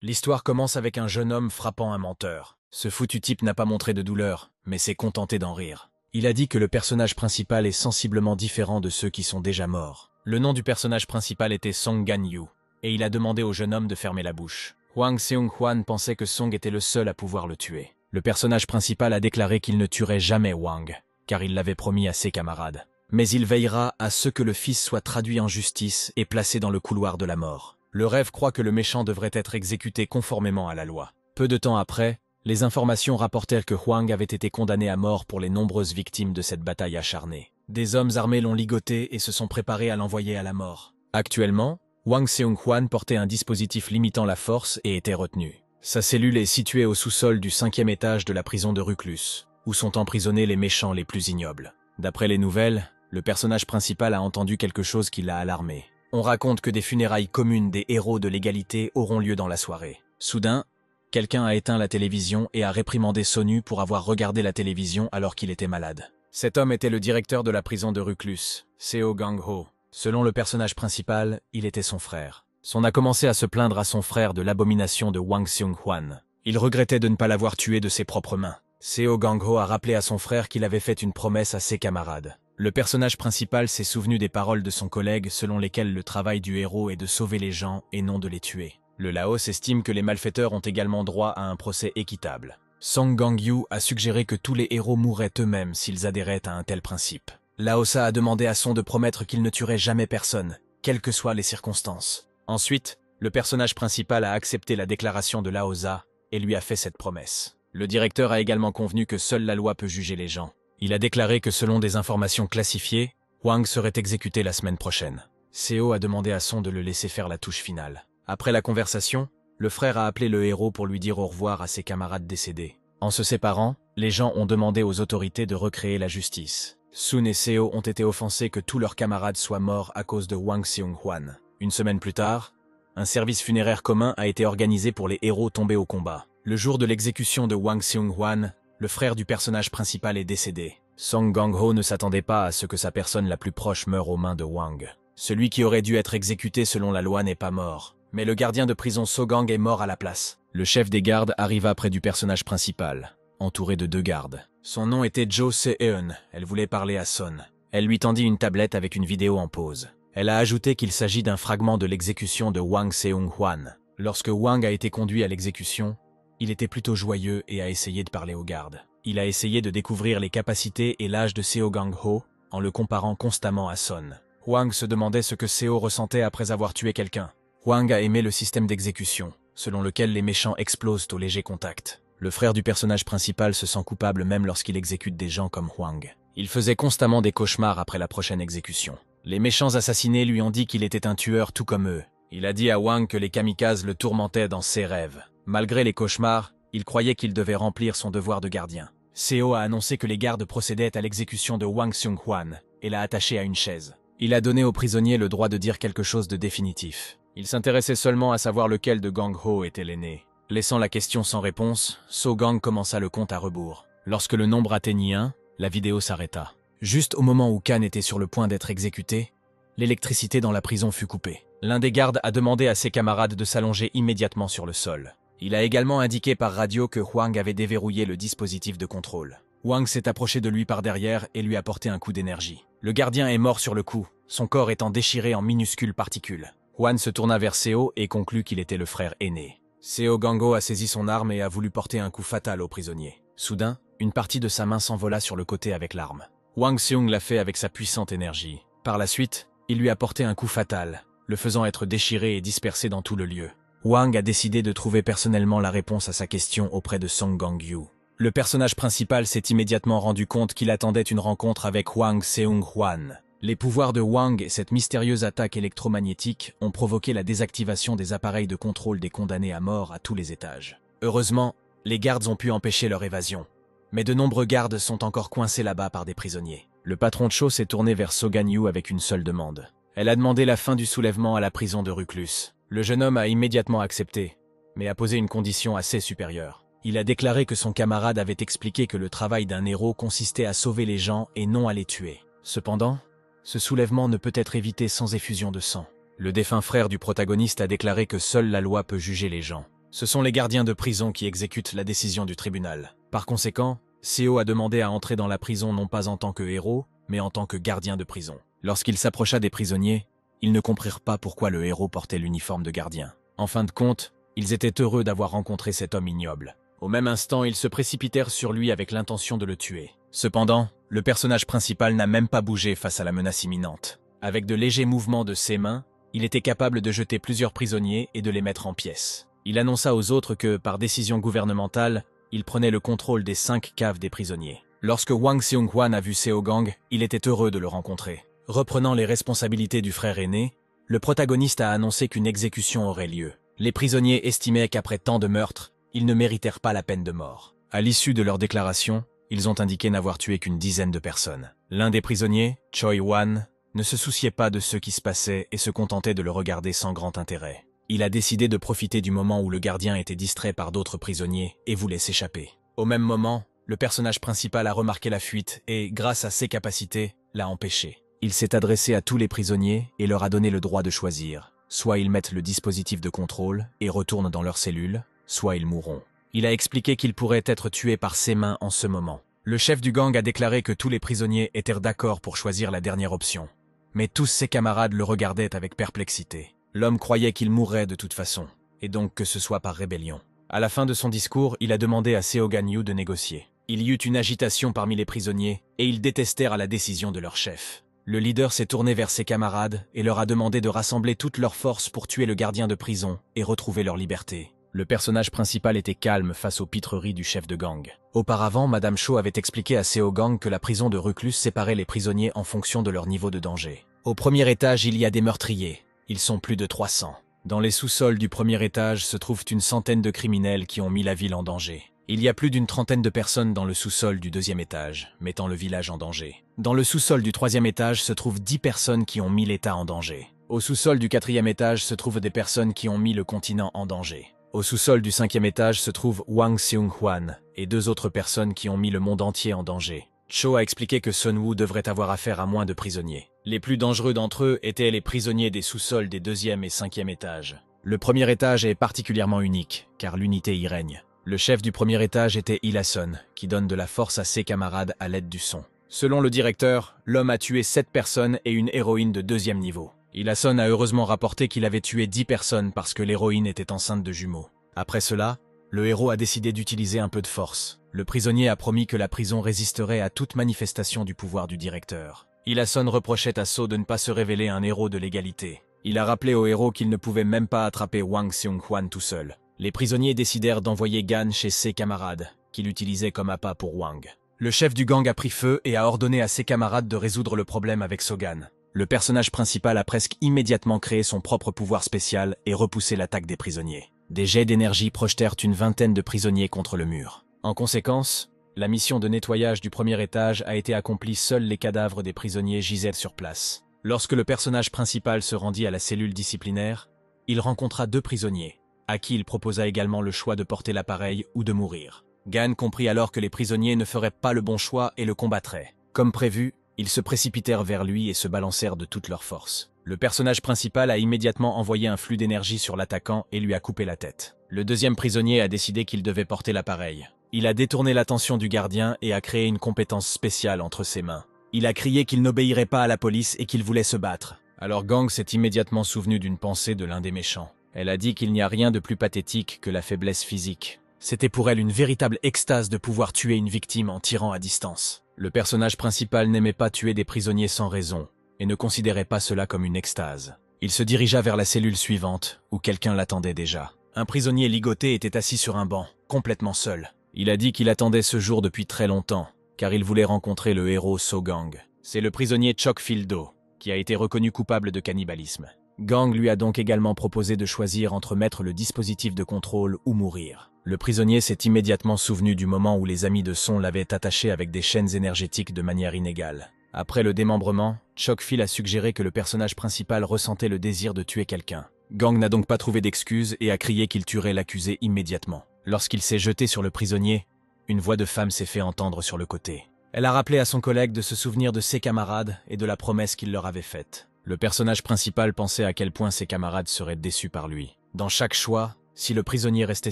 L'histoire commence avec un jeune homme frappant un menteur. Ce foutu type n'a pas montré de douleur, mais s'est contenté d'en rire. Il a dit que le personnage principal est sensiblement différent de ceux qui sont déjà morts. Le nom du personnage principal était Song Gan-yu, et il a demandé au jeune homme de fermer la bouche. Hwang Seung-hwan pensait que Song était le seul à pouvoir le tuer. Le personnage principal a déclaré qu'il ne tuerait jamais Hwang, car il l'avait promis à ses camarades. Mais il veillera à ce que le fils soit traduit en justice et placé dans le couloir de la mort. Le rêve croit que le méchant devrait être exécuté conformément à la loi. Peu de temps après, les informations rapportèrent que Hwang avait été condamné à mort pour les nombreuses victimes de cette bataille acharnée. Des hommes armés l'ont ligoté et se sont préparés à l'envoyer à la mort. Actuellement, Hwang Seung-hwan portait un dispositif limitant la force et était retenu. Sa cellule est située au sous-sol du 5e étage de la prison de Reclus, où sont emprisonnés les méchants les plus ignobles. D'après les nouvelles, le personnage principal a entendu quelque chose qui l'a alarmé. On raconte que des funérailles communes des héros de l'égalité auront lieu dans la soirée. Soudain, quelqu'un a éteint la télévision et a réprimandé Sonu pour avoir regardé la télévision alors qu'il était malade. Cet homme était le directeur de la prison de Reclus, Seo Gang-ho. Selon le personnage principal, il était son frère. Son a commencé à se plaindre à son frère de l'abomination de Hwang Seung-hwan. Il regrettait de ne pas l'avoir tué de ses propres mains. Seo Gang-ho a rappelé à son frère qu'il avait fait une promesse à ses camarades. Le personnage principal s'est souvenu des paroles de son collègue selon lesquelles le travail du héros est de sauver les gens et non de les tuer. Le Laos estime que les malfaiteurs ont également droit à un procès équitable. Song Gang-yu a suggéré que tous les héros mourraient eux-mêmes s'ils adhéraient à un tel principe. Laosa a demandé à Son de promettre qu'il ne tuerait jamais personne, quelles que soient les circonstances. Ensuite, le personnage principal a accepté la déclaration de Laosa et lui a fait cette promesse. Le directeur a également convenu que seule la loi peut juger les gens. Il a déclaré que selon des informations classifiées, Hwang serait exécuté la semaine prochaine. Seo a demandé à Son de le laisser faire la touche finale. Après la conversation, le frère a appelé le héros pour lui dire au revoir à ses camarades décédés. En se séparant, les gens ont demandé aux autorités de recréer la justice. Sun et Seo ont été offensés que tous leurs camarades soient morts à cause de Hwang Seung-hwan. Une semaine plus tard, un service funéraire commun a été organisé pour les héros tombés au combat. Le jour de l'exécution de Hwang Seung-hwan, le frère du personnage principal est décédé. Song Gang-ho ne s'attendait pas à ce que sa personne la plus proche meure aux mains de Hwang. Celui qui aurait dû être exécuté selon la loi n'est pas mort, mais le gardien de prison So-gang est mort à la place. Le chef des gardes arriva près du personnage principal, entouré de 2 gardes. Son nom était Jo Se-eun, elle voulait parler à Son. Elle lui tendit une tablette avec une vidéo en pause. Elle a ajouté qu'il s'agit d'un fragment de l'exécution de Hwang Seung-hwan. Lorsque Hwang a été conduit à l'exécution, il était plutôt joyeux et a essayé de parler aux gardes. Il a essayé de découvrir les capacités et l'âge de Seo Gang-ho en le comparant constamment à Son. Hwang se demandait ce que Seo ressentait après avoir tué quelqu'un. Hwang a aimé le système d'exécution, selon lequel les méchants explosent au léger contact. Le frère du personnage principal se sent coupable même lorsqu'il exécute des gens comme Hwang. Il faisait constamment des cauchemars après la prochaine exécution. Les méchants assassinés lui ont dit qu'il était un tueur tout comme eux. Il a dit à Hwang que les kamikazes le tourmentaient dans ses rêves. Malgré les cauchemars, il croyait qu'il devait remplir son devoir de gardien. Seo a annoncé que les gardes procédaient à l'exécution de Hwang Seung-hwan et l'a attaché à une chaise. Il a donné aux prisonniers le droit de dire quelque chose de définitif. Il s'intéressait seulement à savoir lequel de Gang-ho était l'aîné. Laissant la question sans réponse, So-gang commença le compte à rebours. Lorsque le nombre atteignit 1, la vidéo s'arrêta. Juste au moment où Khan était sur le point d'être exécuté, l'électricité dans la prison fut coupée. L'un des gardes a demandé à ses camarades de s'allonger immédiatement sur le sol. Il a également indiqué par radio que Hwang avait déverrouillé le dispositif de contrôle. Hwang s'est approché de lui par derrière et lui a porté un coup d'énergie. Le gardien est mort sur le coup, son corps étant déchiré en minuscules particules. Hwang se tourna vers Seo et conclut qu'il était le frère aîné. Seo Gang-ho a saisi son arme et a voulu porter un coup fatal au prisonnier. Soudain, une partie de sa main s'envola sur le côté avec l'arme. Hwang Seung l'a fait avec sa puissante énergie. Par la suite, il lui a porté un coup fatal, le faisant être déchiré et dispersé dans tout le lieu. Hwang a décidé de trouver personnellement la réponse à sa question auprès de Song Gang-yu. Le personnage principal s'est immédiatement rendu compte qu'il attendait une rencontre avec Hwang Seung-hwan. Les pouvoirs de Hwang et cette mystérieuse attaque électromagnétique ont provoqué la désactivation des appareils de contrôle des condamnés à mort à tous les étages. Heureusement, les gardes ont pu empêcher leur évasion. Mais de nombreux gardes sont encore coincés là-bas par des prisonniers. Le patron de Cho s'est tourné vers So Gan-yu avec une seule demande. Elle a demandé la fin du soulèvement à la prison de Reclus. Le jeune homme a immédiatement accepté, mais a posé une condition assez supérieure. Il a déclaré que son camarade avait expliqué que le travail d'un héros consistait à sauver les gens et non à les tuer. Cependant, ce soulèvement ne peut être évité sans effusion de sang. Le défunt frère du protagoniste a déclaré que seule la loi peut juger les gens. Ce sont les gardiens de prison qui exécutent la décision du tribunal. Par conséquent, Seo a demandé à entrer dans la prison non pas en tant que héros, mais en tant que gardien de prison. Lorsqu'il s'approcha des prisonniers, ils ne comprirent pas pourquoi le héros portait l'uniforme de gardien. En fin de compte, ils étaient heureux d'avoir rencontré cet homme ignoble. Au même instant, ils se précipitèrent sur lui avec l'intention de le tuer. Cependant, le personnage principal n'a même pas bougé face à la menace imminente. Avec de légers mouvements de ses mains, il était capable de jeter plusieurs prisonniers et de les mettre en pièces. Il annonça aux autres que, par décision gouvernementale, il prenait le contrôle des 5 caves des prisonniers. Lorsque Wang Seung-hwan a vu Seo Gang, il était heureux de le rencontrer. Reprenant les responsabilités du frère aîné, le protagoniste a annoncé qu'une exécution aurait lieu. Les prisonniers estimaient qu'après tant de meurtres, ils ne méritèrent pas la peine de mort. À l'issue de leur déclaration, ils ont indiqué n'avoir tué qu'une dizaine de personnes. L'un des prisonniers, Choi Wan, ne se souciait pas de ce qui se passait et se contentait de le regarder sans grand intérêt. Il a décidé de profiter du moment où le gardien était distrait par d'autres prisonniers et voulait s'échapper. Au même moment, le personnage principal a remarqué la fuite et, grâce à ses capacités, l'a empêché. Il s'est adressé à tous les prisonniers et leur a donné le droit de choisir. Soit ils mettent le dispositif de contrôle et retournent dans leurs cellules, soit ils mourront. Il a expliqué qu'ils pourraient être tués par ses mains en ce moment. Le chef du gang a déclaré que tous les prisonniers étaient d'accord pour choisir la dernière option. Mais tous ses camarades le regardaient avec perplexité. L'homme croyait qu'il mourrait de toute façon, et donc que ce soit par rébellion. À la fin de son discours, il a demandé à Seo Ganyu de négocier. Il y eut une agitation parmi les prisonniers, et ils détestèrent la décision de leur chef. Le leader s'est tourné vers ses camarades et leur a demandé de rassembler toutes leurs forces pour tuer le gardien de prison et retrouver leur liberté. Le personnage principal était calme face aux pitreries du chef de gang. Auparavant, Madame Cho avait expliqué à Seo Gang que la prison de reclus séparait les prisonniers en fonction de leur niveau de danger. Au premier étage, il y a des meurtriers. Ils sont plus de 300. Dans les sous-sols du premier étage se trouvent une centaine de criminels qui ont mis la ville en danger. Il y a plus d'une trentaine de personnes dans le sous-sol du deuxième étage, mettant le village en danger. Dans le sous-sol du troisième étage se trouvent 10 personnes qui ont mis l'État en danger. Au sous-sol du quatrième étage se trouvent des personnes qui ont mis le continent en danger. Au sous-sol du cinquième étage se trouvent Wang Seung-hwan et 2 autres personnes qui ont mis le monde entier en danger. Cho a expliqué que Sun Woo devrait avoir affaire à moins de prisonniers. Les plus dangereux d'entre eux étaient les prisonniers des sous-sols des deuxième et cinquième étages. Le premier étage est particulièrement unique, car l'unité y règne. Le chef du premier étage était Il-sun, qui donne de la force à ses camarades à l'aide du son. Selon le directeur, l'homme a tué 7 personnes et une héroïne de 2e niveau. Il-sun a heureusement rapporté qu'il avait tué 10 personnes parce que l'héroïne était enceinte de jumeaux. Après cela, le héros a décidé d'utiliser un peu de force. Le prisonnier a promis que la prison résisterait à toute manifestation du pouvoir du directeur. Il-sun reprochait à So de ne pas se révéler un héros de l'égalité. Il a rappelé au héros qu'il ne pouvait même pas attraper Wang Seung-hwan tout seul. Les prisonniers décidèrent d'envoyer Gan chez ses camarades, qu'il utilisait comme appât pour Wang. Le chef du gang a pris feu et a ordonné à ses camarades de résoudre le problème avec Sogan. Le personnage principal a presque immédiatement créé son propre pouvoir spécial et repoussé l'attaque des prisonniers. Des jets d'énergie projetèrent une vingtaine de prisonniers contre le mur. En conséquence, la mission de nettoyage du premier étage a été accomplie, seuls les cadavres des prisonniers gisaient sur place. Lorsque le personnage principal se rendit à la cellule disciplinaire, il rencontra 2 prisonniers, à qui il proposa également le choix de porter l'appareil ou de mourir. Gan comprit alors que les prisonniers ne feraient pas le bon choix et le combattraient. Comme prévu, ils se précipitèrent vers lui et se balancèrent de toute leur force. Le personnage principal a immédiatement envoyé un flux d'énergie sur l'attaquant et lui a coupé la tête. Le deuxième prisonnier a décidé qu'il devait porter l'appareil. Il a détourné l'attention du gardien et a créé une compétence spéciale entre ses mains. Il a crié qu'il n'obéirait pas à la police et qu'il voulait se battre. Alors Gang s'est immédiatement souvenu d'une pensée de l'un des méchants. Elle a dit qu'il n'y a rien de plus pathétique que la faiblesse physique. C'était pour elle une véritable extase de pouvoir tuer une victime en tirant à distance. Le personnage principal n'aimait pas tuer des prisonniers sans raison et ne considérait pas cela comme une extase. Il se dirigea vers la cellule suivante, où quelqu'un l'attendait déjà. Un prisonnier ligoté était assis sur un banc, complètement seul. Il a dit qu'il attendait ce jour depuis très longtemps, car il voulait rencontrer le héros So-gang. C'est le prisonnier Chok Fil-do, qui a été reconnu coupable de cannibalisme. Gang lui a donc également proposé de choisir entre mettre le dispositif de contrôle ou mourir. Le prisonnier s'est immédiatement souvenu du moment où les amis de Son l'avaient attaché avec des chaînes énergétiques de manière inégale. Après le démembrement, Chok Fil a suggéré que le personnage principal ressentait le désir de tuer quelqu'un. Gang n'a donc pas trouvé d'excuse et a crié qu'il tuerait l'accusé immédiatement. Lorsqu'il s'est jeté sur le prisonnier, une voix de femme s'est fait entendre sur le côté. Elle a rappelé à son collègue de se souvenir de ses camarades et de la promesse qu'il leur avait faite. Le personnage principal pensait à quel point ses camarades seraient déçus par lui. Dans chaque choix, Si le prisonnier restait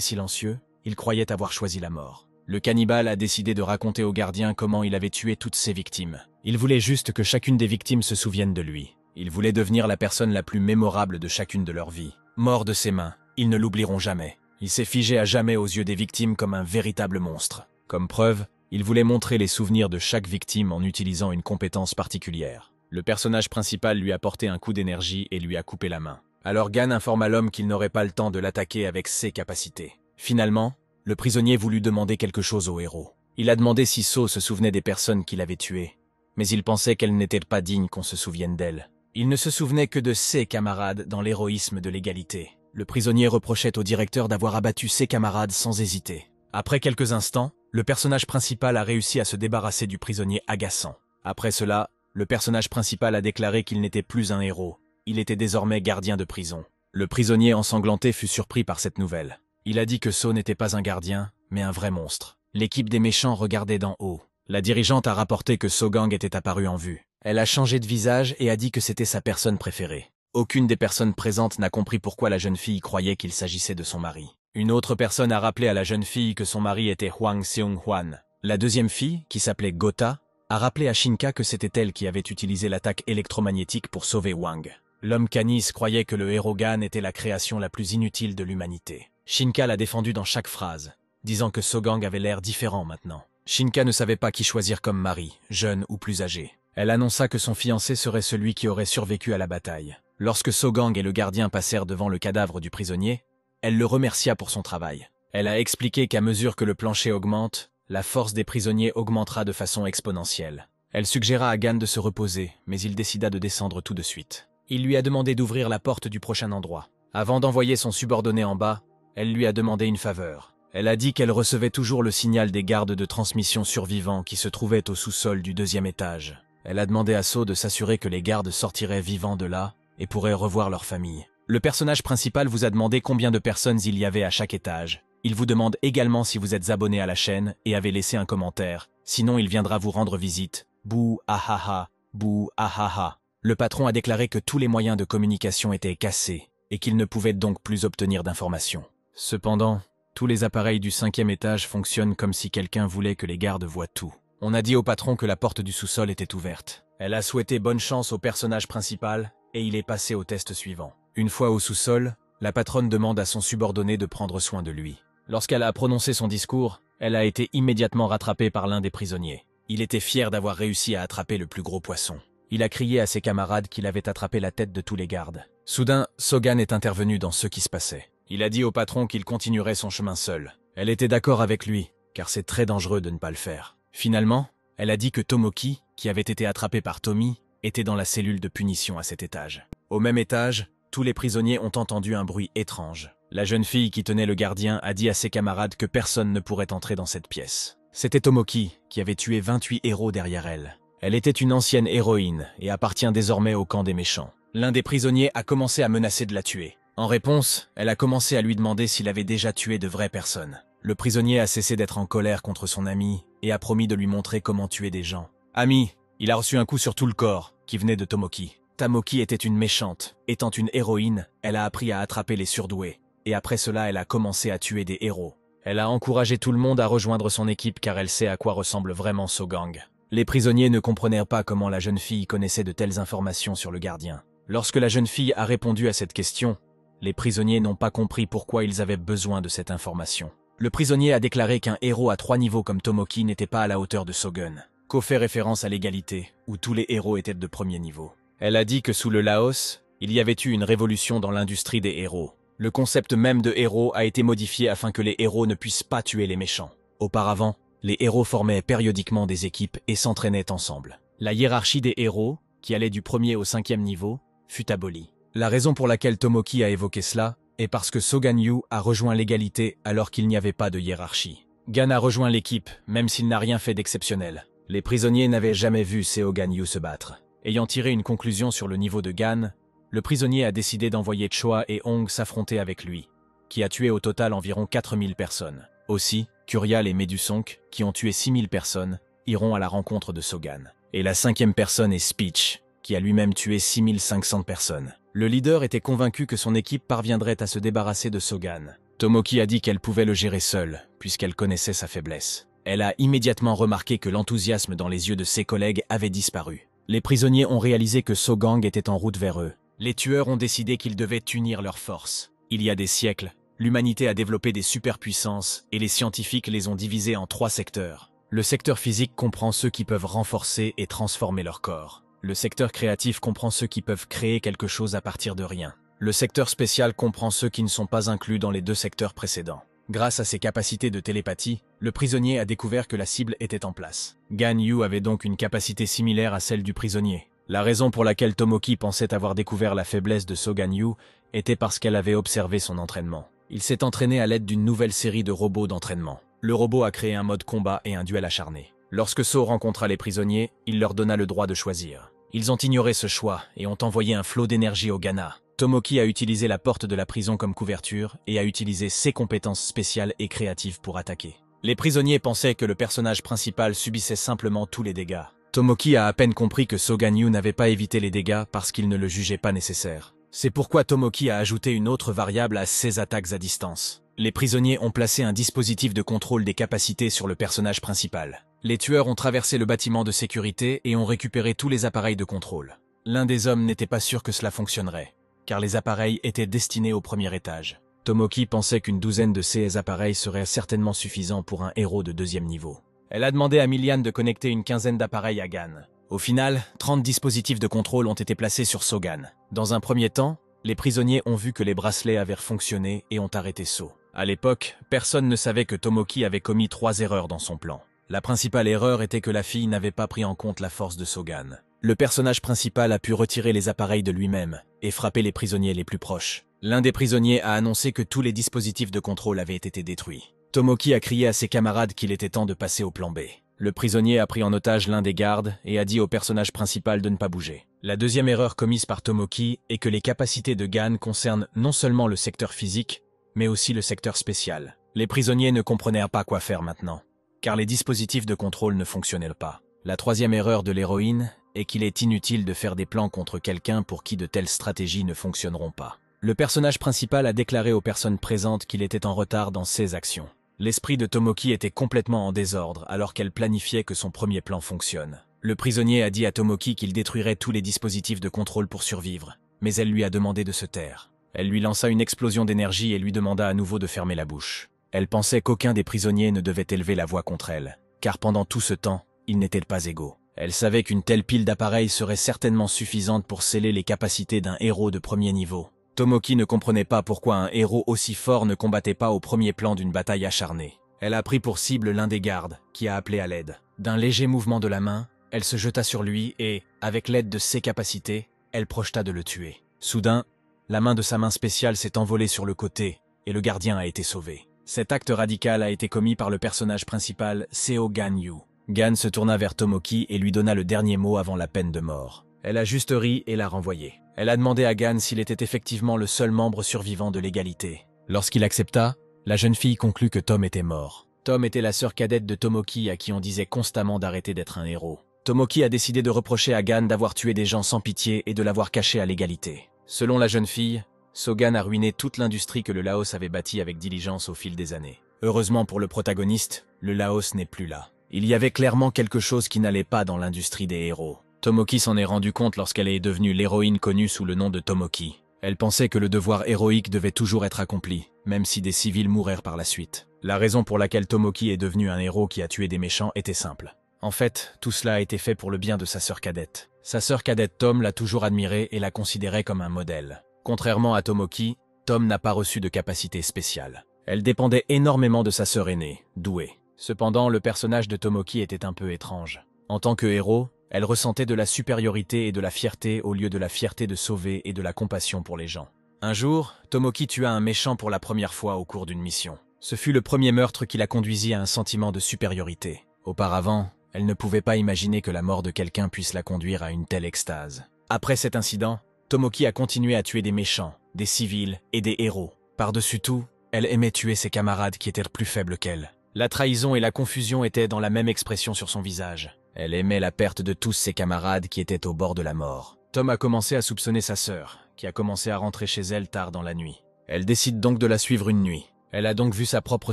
silencieux, il croyait avoir choisi la mort. Le cannibale a décidé de raconter au gardien comment il avait tué toutes ses victimes. Il voulait juste que chacune des victimes se souvienne de lui. Il voulait devenir la personne la plus mémorable de chacune de leurs vies. Mort de ses mains, ils ne l'oublieront jamais. Il s'est figé à jamais aux yeux des victimes comme un véritable monstre. Comme preuve, il voulait montrer les souvenirs de chaque victime en utilisant une compétence particulière. Le personnage principal lui a porté un coup d'énergie et lui a coupé la main. Alors Gan informa l'homme qu'il n'aurait pas le temps de l'attaquer avec ses capacités. Finalement, le prisonnier voulut demander quelque chose au héros. Il a demandé si So se souvenait des personnes qu'il avait tuées, mais il pensait qu'elles n'étaient pas dignes qu'on se souvienne d'elles. Il ne se souvenait que de ses camarades dans l'héroïsme de l'égalité. Le prisonnier reprochait au directeur d'avoir abattu ses camarades sans hésiter. Après quelques instants, le personnage principal a réussi à se débarrasser du prisonnier agaçant. Après cela, le personnage principal a déclaré qu'il n'était plus un héros. Il était désormais gardien de prison. Le prisonnier ensanglanté fut surpris par cette nouvelle. Il a dit que So n'était pas un gardien, mais un vrai monstre. L'équipe des méchants regardait d'en haut. La dirigeante a rapporté que So Gang était apparu en vue. Elle a changé de visage et a dit que c'était sa personne préférée. Aucune des personnes présentes n'a compris pourquoi la jeune fille croyait qu'il s'agissait de son mari. Une autre personne a rappelé à la jeune fille que son mari était Hwang Seung-hwan. La deuxième fille, qui s'appelait Gotha, a rappelé à Shinka que c'était elle qui avait utilisé l'attaque électromagnétique pour sauver Wang. L'homme Canis croyait que le héros Gan était la création la plus inutile de l'humanité. Shinka l'a défendu dans chaque phrase, disant que So Gang avait l'air différent maintenant. Shinka ne savait pas qui choisir comme mari, jeune ou plus âgé. Elle annonça que son fiancé serait celui qui aurait survécu à la bataille. Lorsque So Gang et le gardien passèrent devant le cadavre du prisonnier, elle le remercia pour son travail. Elle a expliqué qu'à mesure que le plancher augmente, la force des prisonniers augmentera de façon exponentielle. Elle suggéra à Gan de se reposer, mais il décida de descendre tout de suite. Il lui a demandé d'ouvrir la porte du prochain endroit. Avant d'envoyer son subordonné en bas, elle lui a demandé une faveur. Elle a dit qu'elle recevait toujours le signal des gardes de transmission survivants qui se trouvaient au sous-sol du 2e étage. Elle a demandé à So de s'assurer que les gardes sortiraient vivants de là et pourraient revoir leur famille. Le personnage principal vous a demandé combien de personnes il y avait à chaque étage. Il vous demande également si vous êtes abonné à la chaîne et avez laissé un commentaire. Sinon, il viendra vous rendre visite. Bouh ahaha, bouh ahaha. Le patron a déclaré que tous les moyens de communication étaient cassés et qu'il ne pouvait donc plus obtenir d'informations. Cependant, tous les appareils du 5e étage fonctionnent comme si quelqu'un voulait que les gardes voient tout. On a dit au patron que la porte du sous-sol était ouverte. Elle a souhaité bonne chance au personnage principal et il est passé au test suivant. Une fois au sous-sol, la patronne demande à son subordonné de prendre soin de lui. Lorsqu'elle a prononcé son discours, elle a été immédiatement rattrapée par l'un des prisonniers. Il était fier d'avoir réussi à attraper le plus gros poisson. Il a crié à ses camarades qu'il avait attrapé la tête de tous les gardes. Soudain, So Gan est intervenu dans ce qui se passait. Il a dit au patron qu'il continuerait son chemin seul. Elle était d'accord avec lui, car c'est très dangereux de ne pas le faire. Finalement, elle a dit que Tomoki, qui avait été attrapé par Tommy, était dans la cellule de punition à cet étage. Au même étage, tous les prisonniers ont entendu un bruit étrange. La jeune fille qui tenait le gardien a dit à ses camarades que personne ne pourrait entrer dans cette pièce. C'était Tomoki, qui avait tué 28 héros derrière elle. Elle était une ancienne héroïne et appartient désormais au camp des méchants. L'un des prisonniers a commencé à menacer de la tuer. En réponse, elle a commencé à lui demander s'il avait déjà tué de vraies personnes. Le prisonnier a cessé d'être en colère contre son ami et a promis de lui montrer comment tuer des gens. Ami, il a reçu un coup sur tout le corps, qui venait de Tomoki. Tamoki était une méchante. Étant une héroïne, elle a appris à attraper les surdoués. Et après cela, elle a commencé à tuer des héros. Elle a encouragé tout le monde à rejoindre son équipe car elle sait à quoi ressemble vraiment So Gang. Les prisonniers ne comprenèrent pas comment la jeune fille connaissait de telles informations sur le gardien. Lorsque la jeune fille a répondu à cette question, les prisonniers n'ont pas compris pourquoi ils avaient besoin de cette information. Le prisonnier a déclaré qu'un héros à 3 niveaux comme Tomoki n'était pas à la hauteur de So Gun, qu'au fait référence à l'égalité, où tous les héros étaient de premier niveau. Elle a dit que sous le Laos, il y avait eu une révolution dans l'industrie des héros. Le concept même de héros a été modifié afin que les héros ne puissent pas tuer les méchants. Auparavant, les héros formaient périodiquement des équipes et s'entraînaient ensemble. La hiérarchie des héros, qui allait du 1er au 5e niveau, fut abolie. La raison pour laquelle Tomoki a évoqué cela est parce que So Gan-yu a rejoint l'égalité alors qu'il n'y avait pas de hiérarchie. Gan a rejoint l'équipe, même s'il n'a rien fait d'exceptionnel. Les prisonniers n'avaient jamais vu Seo Gan-yu se battre. Ayant tiré une conclusion sur le niveau de Gan, le prisonnier a décidé d'envoyer Choa et Hong s'affronter avec lui, qui a tué au total environ 4000 personnes. Aussi, Curial et Medusonk, qui ont tué 6000 personnes, iront à la rencontre de So Gan. Et la 5e personne est Speech, qui a lui-même tué 6500 personnes. Le leader était convaincu que son équipe parviendrait à se débarrasser de So Gan. Tomoki a dit qu'elle pouvait le gérer seule, puisqu'elle connaissait sa faiblesse. Elle a immédiatement remarqué que l'enthousiasme dans les yeux de ses collègues avait disparu. Les prisonniers ont réalisé que Sogang était en route vers eux. Les tueurs ont décidé qu'ils devaient unir leurs forces. Il y a des siècles, l'humanité a développé des superpuissances et les scientifiques les ont divisées en 3 secteurs. Le secteur physique comprend ceux qui peuvent renforcer et transformer leur corps. Le secteur créatif comprend ceux qui peuvent créer quelque chose à partir de rien. Le secteur spécial comprend ceux qui ne sont pas inclus dans les 2 secteurs précédents. Grâce à ses capacités de télépathie, le prisonnier a découvert que la cible était en place. Gan Yu avait donc une capacité similaire à celle du prisonnier. La raison pour laquelle Tomoki pensait avoir découvert la faiblesse de Sogan Yu était parce qu'elle avait observé son entraînement. Il s'est entraîné à l'aide d'une nouvelle série de robots d'entraînement. Le robot a créé un mode combat et un duel acharné. Lorsque So rencontra les prisonniers, il leur donna le droit de choisir. Ils ont ignoré ce choix et ont envoyé un flot d'énergie au Ghana. Tomoki a utilisé la porte de la prison comme couverture et a utilisé ses compétences spéciales et créatives pour attaquer. Les prisonniers pensaient que le personnage principal subissait simplement tous les dégâts. Tomoki a à peine compris que Sogan Yu n'avait pas évité les dégâts parce qu'il ne le jugeait pas nécessaire. C'est pourquoi Tomoki a ajouté une autre variable à ses attaques à distance. Les prisonniers ont placé un dispositif de contrôle des capacités sur le personnage principal. Les tueurs ont traversé le bâtiment de sécurité et ont récupéré tous les appareils de contrôle. L'un des hommes n'était pas sûr que cela fonctionnerait, car les appareils étaient destinés au premier étage. Tomoki pensait qu'une douzaine de ces appareils seraient certainement suffisants pour un héros de 2e niveau. Elle a demandé à Milian de connecter une quinzaine d'appareils à Gan. Au final, 30 dispositifs de contrôle ont été placés sur Sogan. Dans un premier temps, les prisonniers ont vu que les bracelets avaient fonctionné et ont arrêté So. À l'époque, personne ne savait que Tomoki avait commis 3 erreurs dans son plan. La principale erreur était que la fille n'avait pas pris en compte la force de Sogan. Le personnage principal a pu retirer les appareils de lui-même et frapper les prisonniers les plus proches. L'un des prisonniers a annoncé que tous les dispositifs de contrôle avaient été détruits. Tomoki a crié à ses camarades qu'il était temps de passer au plan B. Le prisonnier a pris en otage l'un des gardes et a dit au personnage principal de ne pas bouger. La deuxième erreur commise par Tomoki est que les capacités de Gan concernent non seulement le secteur physique, mais aussi le secteur spécial. Les prisonniers ne comprenaient pas quoi faire maintenant, car les dispositifs de contrôle ne fonctionnaient pas. La troisième erreur de l'héroïne est qu'il est inutile de faire des plans contre quelqu'un pour qui de telles stratégies ne fonctionneront pas. Le personnage principal a déclaré aux personnes présentes qu'il était en retard dans ses actions. L'esprit de Tomoki était complètement en désordre alors qu'elle planifiait que son premier plan fonctionne. Le prisonnier a dit à Tomoki qu'il détruirait tous les dispositifs de contrôle pour survivre, mais elle lui a demandé de se taire. Elle lui lança une explosion d'énergie et lui demanda à nouveau de fermer la bouche. Elle pensait qu'aucun des prisonniers ne devait élever la voix contre elle, car pendant tout ce temps, ils n'étaient pas égaux. Elle savait qu'une telle pile d'appareils serait certainement suffisante pour sceller les capacités d'un héros de premier niveau. Tomoki ne comprenait pas pourquoi un héros aussi fort ne combattait pas au premier plan d'une bataille acharnée. Elle a pris pour cible l'un des gardes, qui a appelé à l'aide. D'un léger mouvement de la main, elle se jeta sur lui et, avec l'aide de ses capacités, elle projeta de le tuer. Soudain, la main de sa main spéciale s'est envolée sur le côté, et le gardien a été sauvé. Cet acte radical a été commis par le personnage principal, Seo Gan Yu. Gan se tourna vers Tomoki et lui donna le dernier mot avant la peine de mort. Elle a juste ri et l'a renvoyé. Elle a demandé à Gan s'il était effectivement le seul membre survivant de l'égalité. Lorsqu'il accepta, la jeune fille conclut que Tom était mort. Tom était la sœur cadette de Tomoki à qui on disait constamment d'arrêter d'être un héros. Tomoki a décidé de reprocher à Gan d'avoir tué des gens sans pitié et de l'avoir caché à l'égalité. Selon la jeune fille, Sogan a ruiné toute l'industrie que le Laos avait bâtie avec diligence au fil des années. Heureusement pour le protagoniste, le Laos n'est plus là. Il y avait clairement quelque chose qui n'allait pas dans l'industrie des héros. Tomoki s'en est rendu compte lorsqu'elle est devenue l'héroïne connue sous le nom de Tomoki. Elle pensait que le devoir héroïque devait toujours être accompli, même si des civils mourèrent par la suite. La raison pour laquelle Tomoki est devenu un héros qui a tué des méchants était simple. En fait, tout cela a été fait pour le bien de sa sœur cadette. Sa sœur cadette Tom l'a toujours admirée et la considérait comme un modèle. Contrairement à Tomoki, Tom n'a pas reçu de capacité spéciale. Elle dépendait énormément de sa sœur aînée, douée. Cependant, le personnage de Tomoki était un peu étrange. En tant que héros, elle ressentait de la supériorité et de la fierté au lieu de la fierté de sauver et de la compassion pour les gens. Un jour, Tomoki tua un méchant pour la première fois au cours d'une mission. Ce fut le premier meurtre qui la conduisit à un sentiment de supériorité. Auparavant, elle ne pouvait pas imaginer que la mort de quelqu'un puisse la conduire à une telle extase. Après cet incident, Tomoki a continué à tuer des méchants, des civils et des héros. Par-dessus tout, elle aimait tuer ses camarades qui étaient plus faibles qu'elle. La trahison et la confusion étaient dans la même expression sur son visage. Elle aimait la perte de tous ses camarades qui étaient au bord de la mort. Tom a commencé à soupçonner sa sœur, qui a commencé à rentrer chez elle tard dans la nuit. Elle décide donc de la suivre une nuit. Elle a donc vu sa propre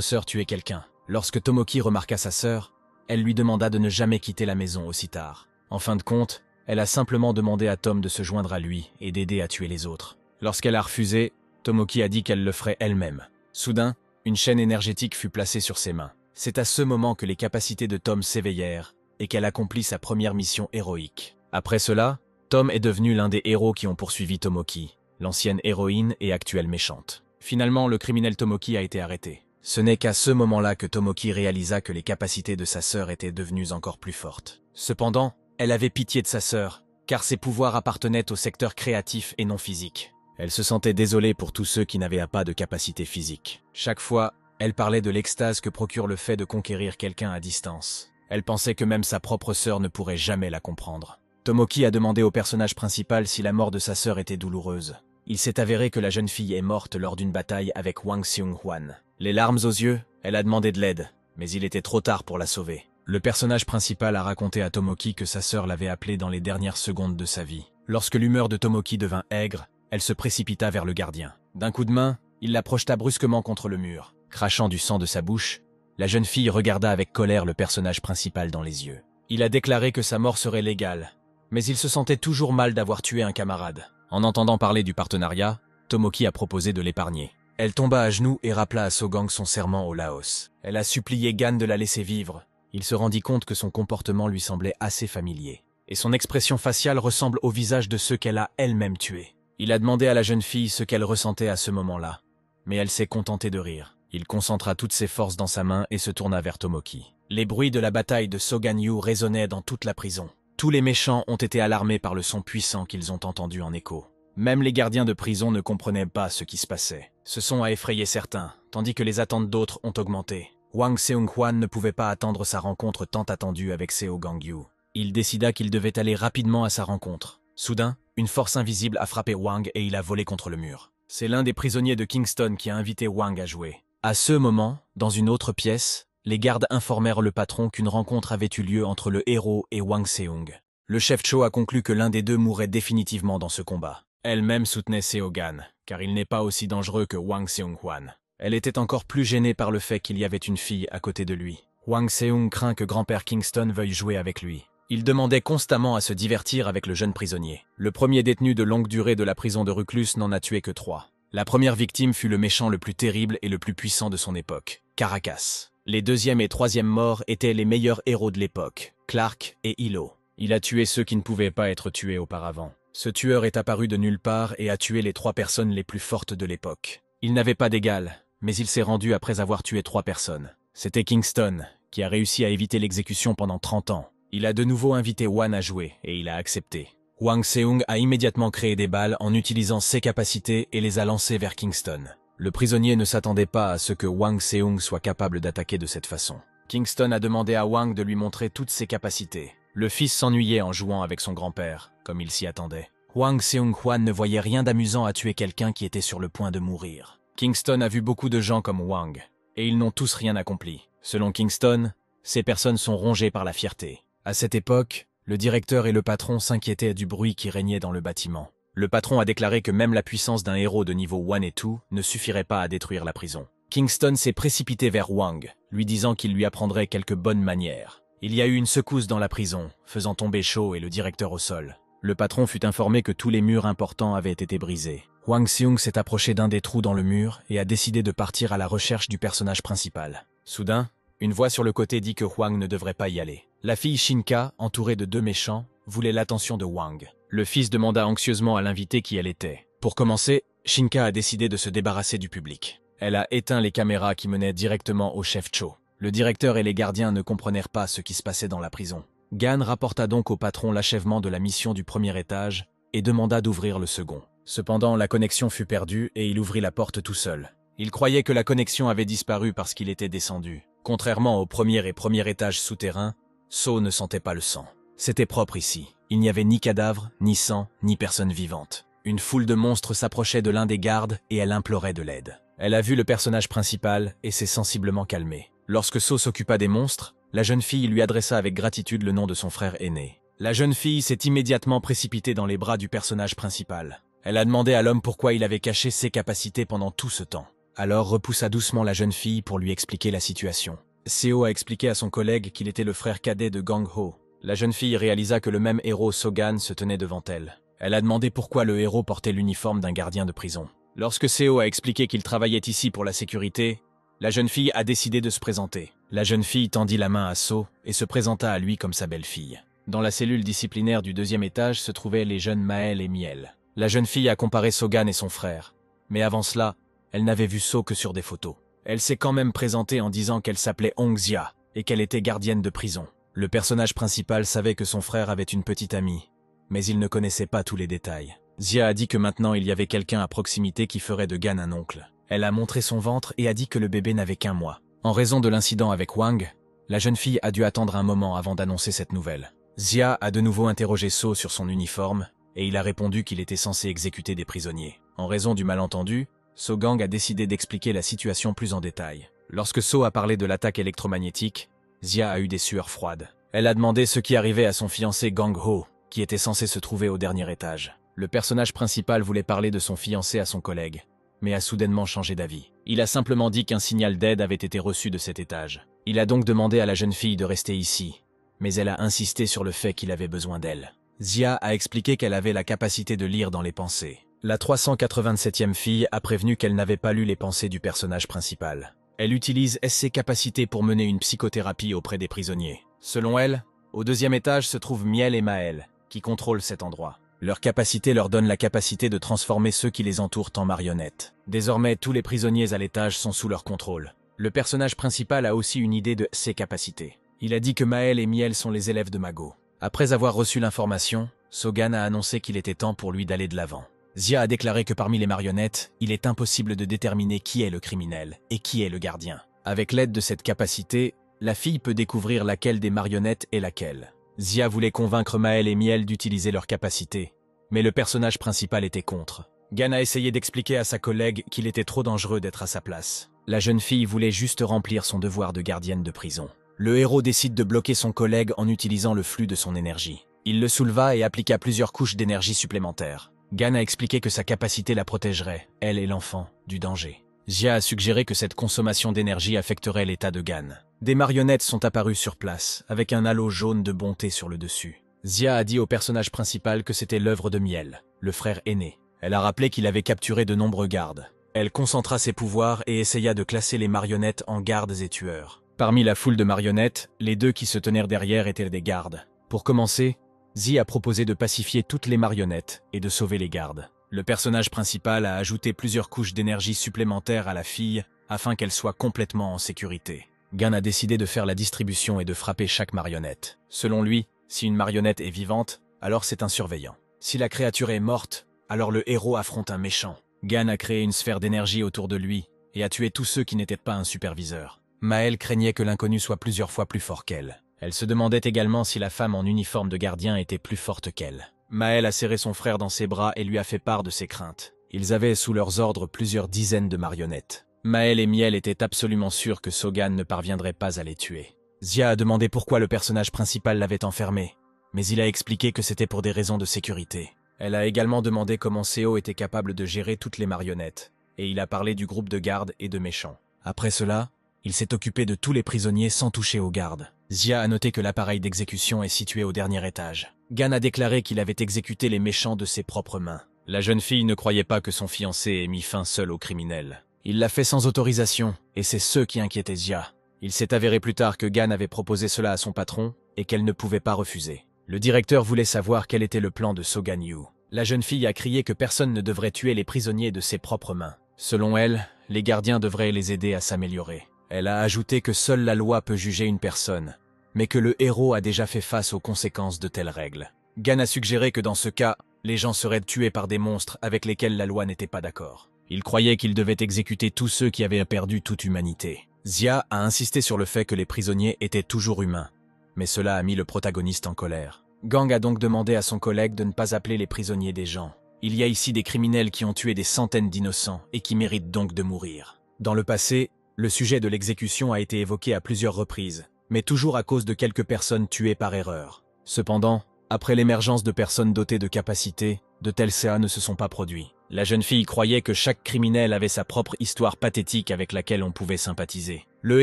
sœur tuer quelqu'un. Lorsque Tomoki remarqua sa sœur, elle lui demanda de ne jamais quitter la maison aussi tard. En fin de compte, elle a simplement demandé à Tom de se joindre à lui et d'aider à tuer les autres. Lorsqu'elle a refusé, Tomoki a dit qu'elle le ferait elle-même. Soudain, une chaîne énergétique fut placée sur ses mains. C'est à ce moment que les capacités de Tom s'éveillèrent et qu'elle accomplit sa première mission héroïque. Après cela, Tom est devenu l'un des héros qui ont poursuivi Tomoki, l'ancienne héroïne et actuelle méchante. Finalement, le criminel Tomoki a été arrêté. Ce n'est qu'à ce moment-là que Tomoki réalisa que les capacités de sa sœur étaient devenues encore plus fortes. Cependant, elle avait pitié de sa sœur, car ses pouvoirs appartenaient au secteur créatif et non physique. Elle se sentait désolée pour tous ceux qui n'avaient pas de capacité physique. Chaque fois, elle parlait de l'extase que procure le fait de conquérir quelqu'un à distance. Elle pensait que même sa propre sœur ne pourrait jamais la comprendre. Tomoki a demandé au personnage principal si la mort de sa sœur était douloureuse. Il s'est avéré que la jeune fille est morte lors d'une bataille avec Wang Seung-hwan. Les larmes aux yeux, elle a demandé de l'aide, mais il était trop tard pour la sauver. Le personnage principal a raconté à Tomoki que sa sœur l'avait appelé dans les dernières secondes de sa vie. Lorsque l'humeur de Tomoki devint aigre, elle se précipita vers le gardien. D'un coup de main, il la projeta brusquement contre le mur. Crachant du sang de sa bouche, la jeune fille regarda avec colère le personnage principal dans les yeux. Il a déclaré que sa mort serait légale, mais il se sentait toujours mal d'avoir tué un camarade. En entendant parler du partenariat, Tomoki a proposé de l'épargner. Elle tomba à genoux et rappela à Sogang son serment au Laos. Elle a supplié Gan de la laisser vivre. Il se rendit compte que son comportement lui semblait assez familier. Et son expression faciale ressemble au visage de ceux qu'elle a elle-même tués. Il a demandé à la jeune fille ce qu'elle ressentait à ce moment-là, mais elle s'est contentée de rire. Il concentra toutes ses forces dans sa main et se tourna vers Tomoki. Les bruits de la bataille de Soganyu résonnaient dans toute la prison. Tous les méchants ont été alarmés par le son puissant qu'ils ont entendu en écho. Même les gardiens de prison ne comprenaient pas ce qui se passait. Ce son a effrayé certains, tandis que les attentes d'autres ont augmenté. Wang Seung-hwan ne pouvait pas attendre sa rencontre tant attendue avec Seo Gang-yu. Il décida qu'il devait aller rapidement à sa rencontre. Soudain, une force invisible a frappé Wang et il a volé contre le mur. C'est l'un des prisonniers de Kingston qui a invité Wang à jouer. À ce moment, dans une autre pièce, les gardes informèrent le patron qu'une rencontre avait eu lieu entre le héros et Wang Seung. Le chef Cho a conclu que l'un des deux mourrait définitivement dans ce combat. Elle-même soutenait Seo Gan, car il n'est pas aussi dangereux que Wang Seung-hwan. Elle était encore plus gênée par le fait qu'il y avait une fille à côté de lui. Wang Seung craint que grand-père Kingston veuille jouer avec lui. Il demandait constamment à se divertir avec le jeune prisonnier. Le premier détenu de longue durée de la prison de Reclus n'en a tué que 3. La première victime fut le méchant le plus terrible et le plus puissant de son époque, Caracas. Les deuxième et troisième morts étaient les meilleurs héros de l'époque, Clark et Hilo. Il a tué ceux qui ne pouvaient pas être tués auparavant. Ce tueur est apparu de nulle part et a tué les 3 personnes les plus fortes de l'époque. Il n'avait pas d'égal, mais il s'est rendu après avoir tué 3 personnes. C'était Kingston, qui a réussi à éviter l'exécution pendant 30 ans. Il a de nouveau invité Wan à jouer, et il a accepté. Wang Seung a immédiatement créé des balles en utilisant ses capacités et les a lancées vers Kingston. Le prisonnier ne s'attendait pas à ce que Wang Seung soit capable d'attaquer de cette façon. Kingston a demandé à Wang de lui montrer toutes ses capacités. Le fils s'ennuyait en jouant avec son grand-père, comme il s'y attendait. Wang Seung-hwan ne voyait rien d'amusant à tuer quelqu'un qui était sur le point de mourir. Kingston a vu beaucoup de gens comme Wang, et ils n'ont tous rien accompli. Selon Kingston, ces personnes sont rongées par la fierté. À cette époque, le directeur et le patron s'inquiétaient du bruit qui régnait dans le bâtiment. Le patron a déclaré que même la puissance d'un héros de niveau 1 et 2 ne suffirait pas à détruire la prison. Kingston s'est précipité vers Wang, lui disant qu'il lui apprendrait quelques bonnes manières. Il y a eu une secousse dans la prison, faisant tomber Cho et le directeur au sol. Le patron fut informé que tous les murs importants avaient été brisés. Wang Seung s'est approché d'un des trous dans le mur et a décidé de partir à la recherche du personnage principal. Soudain, une voix sur le côté dit que Wang ne devrait pas y aller. La fille Shinka, entourée de 2 méchants, voulait l'attention de Wang. Le fils demanda anxieusement à l'invité qui elle était. Pour commencer, Shinka a décidé de se débarrasser du public. Elle a éteint les caméras qui menaient directement au chef Cho. Le directeur et les gardiens ne comprenèrent pas ce qui se passait dans la prison. Gan rapporta donc au patron l'achèvement de la mission du premier étage et demanda d'ouvrir le second. Cependant, la connexion fut perdue et il ouvrit la porte tout seul. Il croyait que la connexion avait disparu parce qu'il était descendu. Contrairement au premier étage souterrain, So ne sentait pas le sang. C'était propre ici. Il n'y avait ni cadavre, ni sang, ni personne vivante. Une foule de monstres s'approchait de l'un des gardes et elle implorait de l'aide. Elle a vu le personnage principal et s'est sensiblement calmée. Lorsque So s'occupa des monstres, la jeune fille lui adressa avec gratitude le nom de son frère aîné. La jeune fille s'est immédiatement précipitée dans les bras du personnage principal. Elle a demandé à l'homme pourquoi il avait caché ses capacités pendant tout ce temps. alors repoussa doucement la jeune fille pour lui expliquer la situation. Seo a expliqué à son collègue qu'il était le frère cadet de Gang Ho. La jeune fille réalisa que le même héros Sogan se tenait devant elle. Elle a demandé pourquoi le héros portait l'uniforme d'un gardien de prison. Lorsque Seo a expliqué qu'il travaillait ici pour la sécurité, la jeune fille a décidé de se présenter. La jeune fille tendit la main à So et se présenta à lui comme sa belle-fille. Dans la cellule disciplinaire du 2e étage se trouvaient les jeunes Maël et Miel. La jeune fille a comparé Sogan et son frère. Mais avant cela, elle n'avait vu So que sur des photos. Elle s'est quand même présentée en disant qu'elle s'appelait Hong Xia et qu'elle était gardienne de prison. Le personnage principal savait que son frère avait une petite amie, mais il ne connaissait pas tous les détails. Xia a dit que maintenant il y avait quelqu'un à proximité qui ferait de Gan un oncle. Elle a montré son ventre et a dit que le bébé n'avait qu'1 mois. En raison de l'incident avec Wang, la jeune fille a dû attendre un moment avant d'annoncer cette nouvelle. Xia a de nouveau interrogé So sur son uniforme et il a répondu qu'il était censé exécuter des prisonniers. En raison du malentendu, So Gang a décidé d'expliquer la situation plus en détail. Lorsque So a parlé de l'attaque électromagnétique, Xia a eu des sueurs froides. Elle a demandé ce qui arrivait à son fiancé Gang Ho, qui était censé se trouver au dernier étage. Le personnage principal voulait parler de son fiancé à son collègue, mais a soudainement changé d'avis. Il a simplement dit qu'un signal d'aide avait été reçu de cet étage. Il a donc demandé à la jeune fille de rester ici, mais elle a insisté sur le fait qu'il avait besoin d'elle. Xia a expliqué qu'elle avait la capacité de lire dans les pensées. La 387e fille a prévenu qu'elle n'avait pas lu les pensées du personnage principal. Elle utilise ses capacités pour mener une psychothérapie auprès des prisonniers. Selon elle, au 2e étage se trouvent Miel et Maël, qui contrôlent cet endroit. Leur capacité leur donne la capacité de transformer ceux qui les entourent en marionnettes. Désormais, tous les prisonniers à l'étage sont sous leur contrôle. Le personnage principal a aussi une idée de ses capacités. Il a dit que Maël et Miel sont les élèves de Mago. Après avoir reçu l'information, Sogan a annoncé qu'il était temps pour lui d'aller de l'avant. Xia a déclaré que parmi les marionnettes, il est impossible de déterminer qui est le criminel et qui est le gardien. Avec l'aide de cette capacité, la fille peut découvrir laquelle des marionnettes est laquelle. Xia voulait convaincre Maël et Miel d'utiliser leurs capacités, mais le personnage principal était contre. Gan a essayé d'expliquer à sa collègue qu'il était trop dangereux d'être à sa place. La jeune fille voulait juste remplir son devoir de gardienne de prison. Le héros décide de bloquer son collègue en utilisant le flux de son énergie. Il le souleva et appliqua plusieurs couches d'énergie supplémentaires. Gan a expliqué que sa capacité la protégerait, elle et l'enfant, du danger. Xia a suggéré que cette consommation d'énergie affecterait l'état de Gan. Des marionnettes sont apparues sur place, avec un halo jaune de bonté sur le dessus. Xia a dit au personnage principal que c'était l'œuvre de Miel, le frère aîné. Elle a rappelé qu'il avait capturé de nombreux gardes. Elle concentra ses pouvoirs et essaya de classer les marionnettes en gardes et tueurs. Parmi la foule de marionnettes, les 2 qui se tenaient derrière étaient des gardes. Pour commencer, Xi a proposé de pacifier toutes les marionnettes et de sauver les gardes. Le personnage principal a ajouté plusieurs couches d'énergie supplémentaires à la fille afin qu'elle soit complètement en sécurité. Gan a décidé de faire la distribution et de frapper chaque marionnette. Selon lui, si une marionnette est vivante, alors c'est un surveillant. Si la créature est morte, alors le héros affronte un méchant. Gan a créé une sphère d'énergie autour de lui et a tué tous ceux qui n'étaient pas un superviseur. Maël craignait que l'inconnu soit plusieurs fois plus fort qu'elle. Elle se demandait également si la femme en uniforme de gardien était plus forte qu'elle. Maël a serré son frère dans ses bras et lui a fait part de ses craintes. Ils avaient sous leurs ordres plusieurs dizaines de marionnettes. Maël et Miel étaient absolument sûrs que Sogan ne parviendrait pas à les tuer. Xia a demandé pourquoi le personnage principal l'avait enfermé, mais il a expliqué que c'était pour des raisons de sécurité. Elle a également demandé comment Seo était capable de gérer toutes les marionnettes, et il a parlé du groupe de gardes et de méchants. Après cela, il s'est occupé de tous les prisonniers sans toucher aux gardes. Xia a noté que l'appareil d'exécution est situé au dernier étage. Gan a déclaré qu'il avait exécuté les méchants de ses propres mains. La jeune fille ne croyait pas que son fiancé ait mis fin seul aux criminels. Il l'a fait sans autorisation, et c'est ce qui inquiétait Xia. Il s'est avéré plus tard que Gan avait proposé cela à son patron, et qu'elle ne pouvait pas refuser. Le directeur voulait savoir quel était le plan de Sogan Yu. La jeune fille a crié que personne ne devrait tuer les prisonniers de ses propres mains. Selon elle, les gardiens devraient les aider à s'améliorer. Elle a ajouté que seule la loi peut juger une personne, mais que le héros a déjà fait face aux conséquences de telles règles. Gan a suggéré que dans ce cas, les gens seraient tués par des monstres avec lesquels la loi n'était pas d'accord. Il croyait qu'il devait exécuter tous ceux qui avaient perdu toute humanité. Xia a insisté sur le fait que les prisonniers étaient toujours humains, mais cela a mis le protagoniste en colère. Gang a donc demandé à son collègue de ne pas appeler les prisonniers des gens. Il y a ici des criminels qui ont tué des centaines d'innocents et qui méritent donc de mourir. Dans le passé, le sujet de l'exécution a été évoqué à plusieurs reprises, mais toujours à cause de quelques personnes tuées par erreur. Cependant, après l'émergence de personnes dotées de capacités, de tels CA ne se sont pas produits. La jeune fille croyait que chaque criminel avait sa propre histoire pathétique avec laquelle on pouvait sympathiser. Le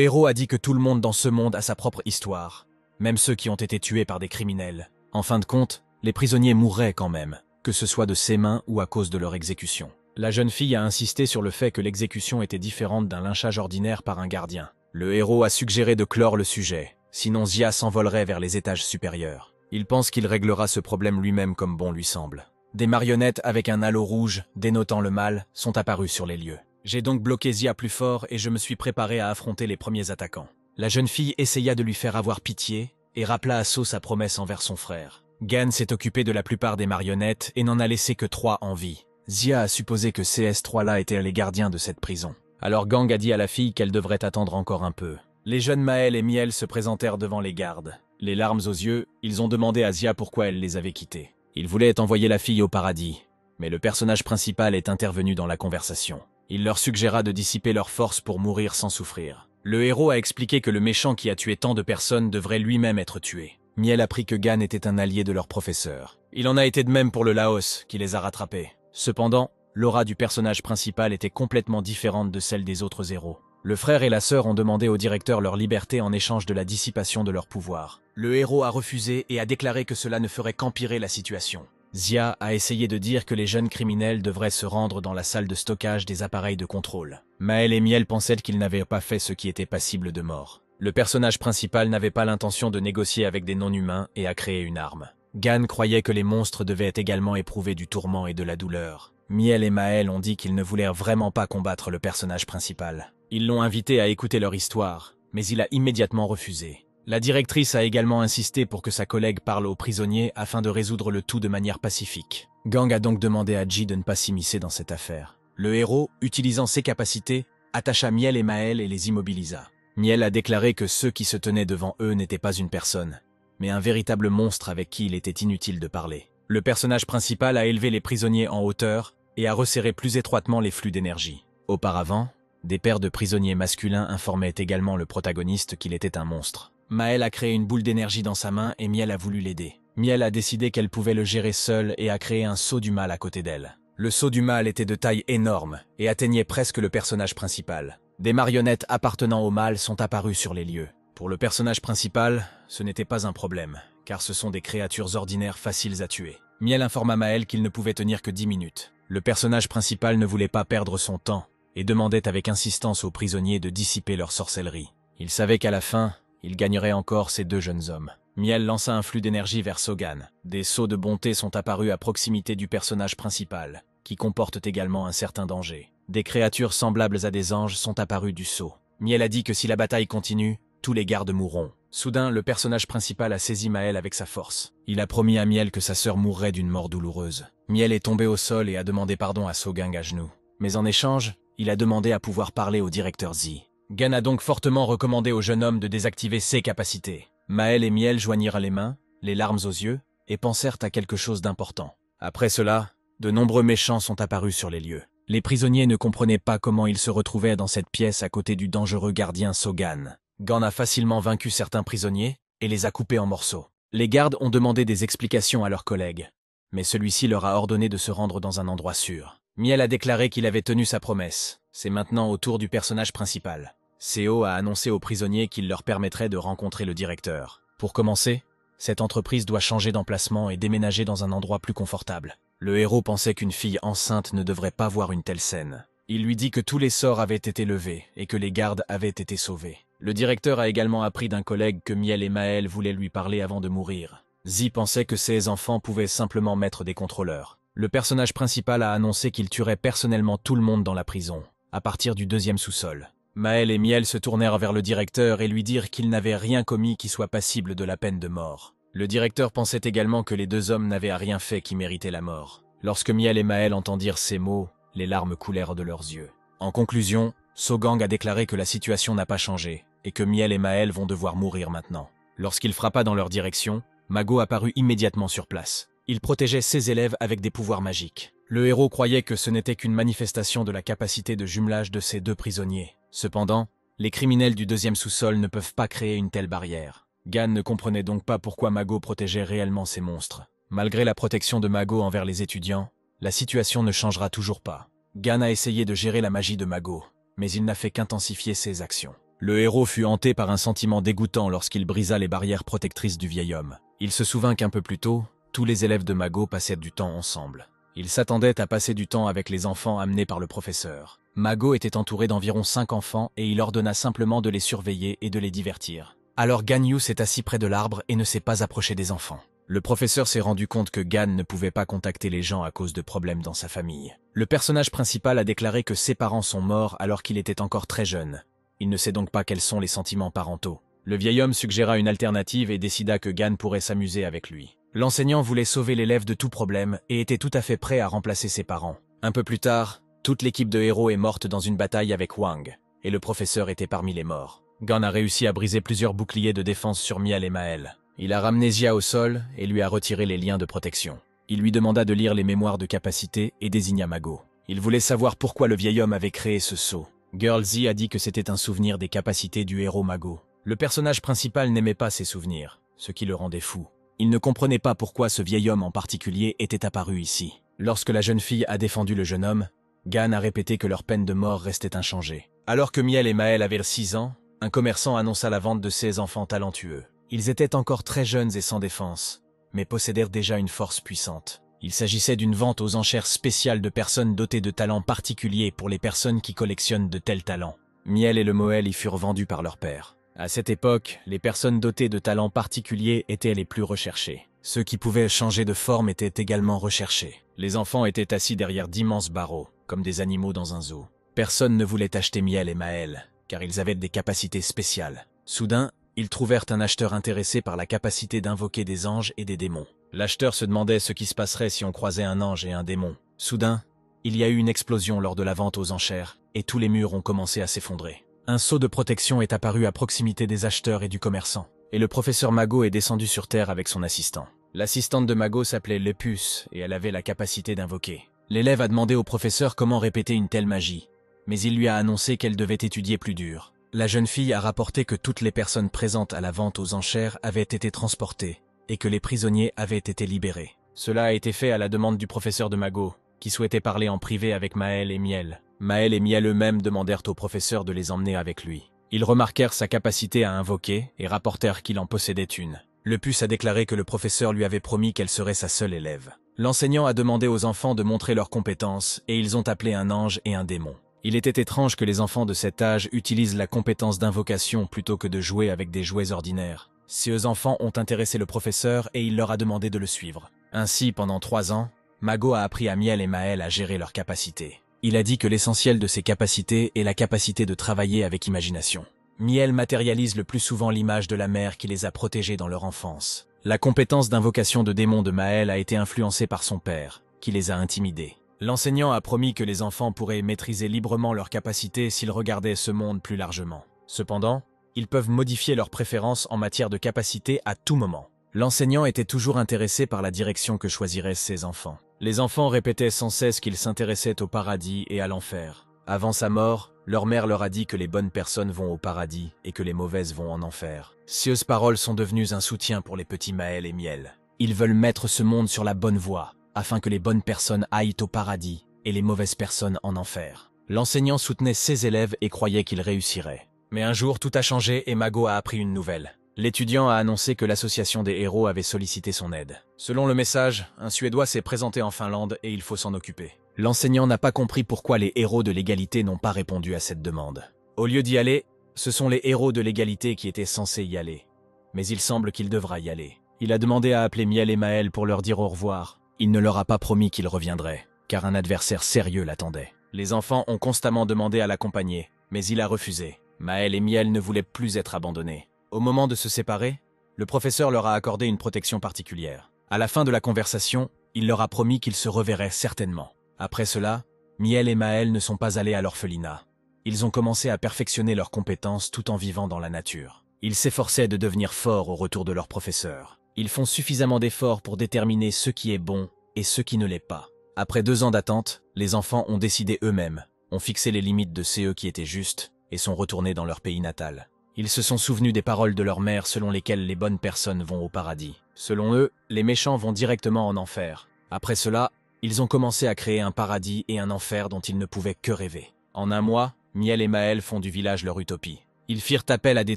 héros a dit que tout le monde dans ce monde a sa propre histoire, même ceux qui ont été tués par des criminels. En fin de compte, les prisonniers mourraient quand même, que ce soit de ses mains ou à cause de leur exécution. La jeune fille a insisté sur le fait que l'exécution était différente d'un lynchage ordinaire par un gardien. Le héros a suggéré de clore le sujet, sinon Zia s'envolerait vers les étages supérieurs. Il pense qu'il réglera ce problème lui-même comme bon lui semble. Des marionnettes avec un halo rouge, dénotant le mal, sont apparues sur les lieux. J'ai donc bloqué Zia plus fort et je me suis préparé à affronter les premiers attaquants. La jeune fille essaya de lui faire avoir pitié et rappela à Sceaux sa promesse envers son frère. Gan s'est occupé de la plupart des marionnettes et n'en a laissé que 3 en vie. Zia a supposé que ces S3-là étaient les gardiens de cette prison. Alors Gang a dit à la fille qu'elle devrait attendre encore un peu. Les jeunes Maël et Miel se présentèrent devant les gardes. Les larmes aux yeux, ils ont demandé à Zia pourquoi elle les avait quittés. Ils voulaient envoyer la fille au paradis, mais le personnage principal est intervenu dans la conversation. Il leur suggéra de dissiper leurs forces pour mourir sans souffrir. Le héros a expliqué que le méchant qui a tué tant de personnes devrait lui-même être tué. Miel apprit que Gan était un allié de leur professeur. Il en a été de même pour le Laos, qui les a rattrapés. Cependant, l'aura du personnage principal était complètement différente de celle des autres héros. Le frère et la sœur ont demandé au directeur leur liberté en échange de la dissipation de leur pouvoir. Le héros a refusé et a déclaré que cela ne ferait qu'empirer la situation. Zia a essayé de dire que les jeunes criminels devraient se rendre dans la salle de stockage des appareils de contrôle. Maël et Miel pensaient qu'ils n'avaient pas fait ce qui était passible de mort. Le personnage principal n'avait pas l'intention de négocier avec des non-humains et a créé une arme. Gan croyait que les monstres devaient également éprouver du tourment et de la douleur. Miel et Maël ont dit qu'ils ne voulaient vraiment pas combattre le personnage principal. Ils l'ont invité à écouter leur histoire, mais il a immédiatement refusé. La directrice a également insisté pour que sa collègue parle aux prisonniers afin de résoudre le tout de manière pacifique. Gang a donc demandé à Ji de ne pas s'immiscer dans cette affaire. Le héros, utilisant ses capacités, attacha Miel et Maël et les immobilisa. Miel a déclaré que ceux qui se tenaient devant eux n'étaient pas une personne, mais un véritable monstre avec qui il était inutile de parler. Le personnage principal a élevé les prisonniers en hauteur et a resserré plus étroitement les flux d'énergie. Auparavant, des paires de prisonniers masculins informaient également le protagoniste qu'il était un monstre. Maël a créé une boule d'énergie dans sa main et Miel a voulu l'aider. Miel a décidé qu'elle pouvait le gérer seule et a créé un sceau du mal à côté d'elle. Le sceau du mal était de taille énorme et atteignait presque le personnage principal. Des marionnettes appartenant au mal sont apparues sur les lieux. Pour le personnage principal, ce n'était pas un problème, car ce sont des créatures ordinaires faciles à tuer. Miel informa Maël qu'il ne pouvait tenir que 10 minutes. Le personnage principal ne voulait pas perdre son temps et demandait avec insistance aux prisonniers de dissiper leur sorcellerie. Il savait qu'à la fin, il gagnerait encore ces 2 jeunes hommes. Miel lança un flux d'énergie vers Sogan. Des sceaux de bonté sont apparus à proximité du personnage principal, qui comportent également un certain danger. Des créatures semblables à des anges sont apparues du sceau. Miel a dit que si la bataille continue, tous les gardes mourront. Soudain, le personnage principal a saisi Maël avec sa force. Il a promis à Miel que sa sœur mourrait d'une mort douloureuse. Miel est tombé au sol et a demandé pardon à Sogang à genoux. Mais en échange, il a demandé à pouvoir parler au directeur Zi. Gan a donc fortement recommandé au jeune homme de désactiver ses capacités. Maël et Miel joignirent les mains, les larmes aux yeux, et pensèrent à quelque chose d'important. Après cela, de nombreux méchants sont apparus sur les lieux. Les prisonniers ne comprenaient pas comment ils se retrouvaient dans cette pièce à côté du dangereux gardien Sogan. Gan a facilement vaincu certains prisonniers et les a coupés en morceaux. Les gardes ont demandé des explications à leurs collègues, mais celui-ci leur a ordonné de se rendre dans un endroit sûr. Miel a déclaré qu'il avait tenu sa promesse. C'est maintenant au tour du personnage principal. Seo a annoncé aux prisonniers qu'il leur permettrait de rencontrer le directeur. Pour commencer, cette entreprise doit changer d'emplacement et déménager dans un endroit plus confortable. Le héros pensait qu'une fille enceinte ne devrait pas voir une telle scène. Il lui dit que tous les sorts avaient été levés et que les gardes avaient été sauvés. Le directeur a également appris d'un collègue que Miel et Maël voulaient lui parler avant de mourir. Zi pensait que ses enfants pouvaient simplement mettre des contrôleurs. Le personnage principal a annoncé qu'il tuerait personnellement tout le monde dans la prison, à partir du 2e sous-sol. Maël et Miel se tournèrent vers le directeur et lui dirent qu'ils n'avaient rien commis qui soit passible de la peine de mort. Le directeur pensait également que les 2 hommes n'avaient rien fait qui méritait la mort. Lorsque Miel et Maël entendirent ces mots, les larmes coulèrent de leurs yeux. En conclusion, Sogang a déclaré que la situation n'a pas changé et que Miel et Maël vont devoir mourir maintenant. Lorsqu'il frappa dans leur direction, Mago apparut immédiatement sur place. Il protégeait ses élèves avec des pouvoirs magiques. Le héros croyait que ce n'était qu'une manifestation de la capacité de jumelage de ces 2 prisonniers. Cependant, les criminels du 2e sous-sol ne peuvent pas créer une telle barrière. Gan ne comprenait donc pas pourquoi Mago protégeait réellement ces monstres. Malgré la protection de Mago envers les étudiants, la situation ne changera toujours pas. Gan a essayé de gérer la magie de Mago, mais il n'a fait qu'intensifier ses actions. Le héros fut hanté par un sentiment dégoûtant lorsqu'il brisa les barrières protectrices du vieil homme. Il se souvint qu'un peu plus tôt, tous les élèves de Mago passaient du temps ensemble. Il s'attendait à passer du temps avec les enfants amenés par le professeur. Mago était entouré d'environ 5 enfants et il ordonna simplement de les surveiller et de les divertir. Alors Ganyu s'est assis près de l'arbre et ne s'est pas approché des enfants. Le professeur s'est rendu compte que Gan ne pouvait pas contacter les gens à cause de problèmes dans sa famille. Le personnage principal a déclaré que ses parents sont morts alors qu'il était encore très jeune. Il ne sait donc pas quels sont les sentiments parentaux. Le vieil homme suggéra une alternative et décida que Gan pourrait s'amuser avec lui. L'enseignant voulait sauver l'élève de tout problème et était tout à fait prêt à remplacer ses parents. Un peu plus tard, toute l'équipe de héros est morte dans une bataille avec Wang, et le professeur était parmi les morts. Gan a réussi à briser plusieurs boucliers de défense sur Miel et Maël. Il a ramené Zia au sol et lui a retiré les liens de protection. Il lui demanda de lire les mémoires de capacité et désigna Mago. Il voulait savoir pourquoi le vieil homme avait créé ce sceau. Girl Z a dit que c'était un souvenir des capacités du héros Mago. Le personnage principal n'aimait pas ces souvenirs, ce qui le rendait fou. Il ne comprenait pas pourquoi ce vieil homme en particulier était apparu ici. Lorsque la jeune fille a défendu le jeune homme, Gan a répété que leur peine de mort restait inchangée. Alors que Miel et Maël avaient 6 ans, un commerçant annonça la vente de ses enfants talentueux. Ils étaient encore très jeunes et sans défense, mais possédèrent déjà une force puissante. Il s'agissait d'une vente aux enchères spéciales de personnes dotées de talents particuliers pour les personnes qui collectionnent de tels talents. Miel et le Moël y furent vendus par leur père. À cette époque, les personnes dotées de talents particuliers étaient les plus recherchées. Ceux qui pouvaient changer de forme étaient également recherchés. Les enfants étaient assis derrière d'immenses barreaux, comme des animaux dans un zoo. Personne ne voulait acheter Miel et Maël, car ils avaient des capacités spéciales. Soudain, ils trouvèrent un acheteur intéressé par la capacité d'invoquer des anges et des démons. L'acheteur se demandait ce qui se passerait si on croisait un ange et un démon. Soudain, il y a eu une explosion lors de la vente aux enchères, et tous les murs ont commencé à s'effondrer. Un sceau de protection est apparu à proximité des acheteurs et du commerçant, et le professeur Mago est descendu sur Terre avec son assistant. L'assistante de Mago s'appelait Lepus, et elle avait la capacité d'invoquer. L'élève a demandé au professeur comment répéter une telle magie, mais il lui a annoncé qu'elle devait étudier plus dur. La jeune fille a rapporté que toutes les personnes présentes à la vente aux enchères avaient été transportées et que les prisonniers avaient été libérés. Cela a été fait à la demande du professeur de Mago, qui souhaitait parler en privé avec Maël et Miel. Maël et Miel eux-mêmes demandèrent au professeur de les emmener avec lui. Ils remarquèrent sa capacité à invoquer et rapportèrent qu'il en possédait une. Lepus a déclaré que le professeur lui avait promis qu'elle serait sa seule élève. L'enseignant a demandé aux enfants de montrer leurs compétences et ils ont appelé un ange et un démon. Il était étrange que les enfants de cet âge utilisent la compétence d'invocation plutôt que de jouer avec des jouets ordinaires. Ces enfants ont intéressé le professeur et il leur a demandé de le suivre. Ainsi, pendant 3 ans, Mago a appris à Miel et Maël à gérer leurs capacités. Il a dit que l'essentiel de ces capacités est la capacité de travailler avec imagination. Miel matérialise le plus souvent l'image de la mère qui les a protégés dans leur enfance. La compétence d'invocation de démons de Maël a été influencée par son père, qui les a intimidés. L'enseignant a promis que les enfants pourraient maîtriser librement leurs capacités s'ils regardaient ce monde plus largement. Cependant, ils peuvent modifier leurs préférences en matière de capacité à tout moment. L'enseignant était toujours intéressé par la direction que choisiraient ses enfants. Les enfants répétaient sans cesse qu'ils s'intéressaient au paradis et à l'enfer. Avant sa mort, leur mère leur a dit que les bonnes personnes vont au paradis et que les mauvaises vont en enfer. Ces paroles sont devenues un soutien pour les petits Maël et Miel. Ils veulent mettre ce monde sur la bonne voie, afin que les bonnes personnes aillent au paradis et les mauvaises personnes en enfer. L'enseignant soutenait ses élèves et croyait qu'ils réussiraient. Mais un jour, tout a changé et Mago a appris une nouvelle. L'étudiant a annoncé que l'association des héros avait sollicité son aide. Selon le message, un Suédois s'est présenté en Finlande et il faut s'en occuper. L'enseignant n'a pas compris pourquoi les héros de l'égalité n'ont pas répondu à cette demande. Au lieu d'y aller, ce sont les héros de l'égalité qui étaient censés y aller. Mais il semble qu'il devra y aller. Il a demandé à appeler Miel et Maël pour leur dire au revoir. Il ne leur a pas promis qu'il reviendrait, car un adversaire sérieux l'attendait. Les enfants ont constamment demandé à l'accompagner, mais il a refusé. Maël et Miel ne voulaient plus être abandonnés. Au moment de se séparer, le professeur leur a accordé une protection particulière. À la fin de la conversation, il leur a promis qu'ils se reverraient certainement. Après cela, Miel et Maël ne sont pas allés à l'orphelinat. Ils ont commencé à perfectionner leurs compétences tout en vivant dans la nature. Ils s'efforçaient de devenir forts au retour de leur professeur. Ils font suffisamment d'efforts pour déterminer ce qui est bon et ce qui ne l'est pas. Après 2 ans d'attente, les enfants ont décidé eux-mêmes, ont fixé les limites de ce qui était juste et sont retournés dans leur pays natal. Ils se sont souvenus des paroles de leur mère selon lesquelles les bonnes personnes vont au paradis. Selon eux, les méchants vont directement en enfer. Après cela, Ils ont commencé à créer un paradis et un enfer dont ils ne pouvaient que rêver. En un mois, Miel et Maël font du village leur utopie. Ils firent appel à des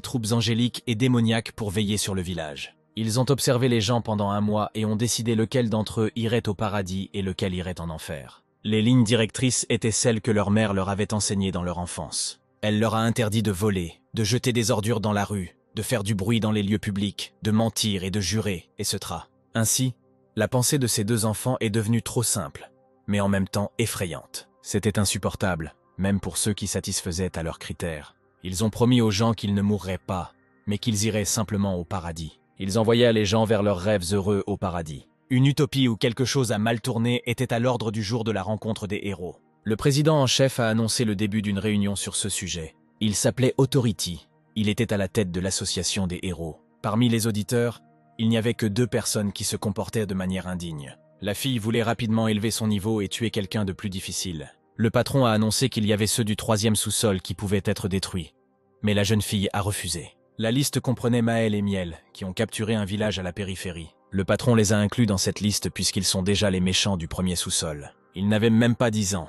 troupes angéliques et démoniaques pour veiller sur le village. Ils ont observé les gens pendant un mois et ont décidé lequel d'entre eux irait au paradis et lequel irait en enfer. Les lignes directrices étaient celles que leur mère leur avait enseignées dans leur enfance. Elle leur a interdit de voler, de jeter des ordures dans la rue, de faire du bruit dans les lieux publics, de mentir et de jurer, etc. Ainsi, la pensée de ces deux enfants est devenue trop simple, mais en même temps effrayante. C'était insupportable, même pour ceux qui satisfaisaient à leurs critères. Ils ont promis aux gens qu'ils ne mourraient pas, mais qu'ils iraient simplement au paradis. Ils envoyaient les gens vers leurs rêves heureux au paradis. Une utopie où quelque chose a mal tourné était à l'ordre du jour de la rencontre des héros. Le président en chef a annoncé le début d'une réunion sur ce sujet. Il s'appelait Authority. Il était à la tête de l'association des héros. Parmi les auditeurs, il n'y avait que 2 personnes qui se comportaient de manière indigne. La fille voulait rapidement élever son niveau et tuer quelqu'un de plus difficile. Le patron a annoncé qu'il y avait ceux du 3e sous-sol qui pouvaient être détruits. Mais la jeune fille a refusé. La liste comprenait Maël et Miel, qui ont capturé un village à la périphérie. Le patron les a inclus dans cette liste puisqu'ils sont déjà les méchants du 1er sous-sol. Ils n'avaient même pas 10 ans,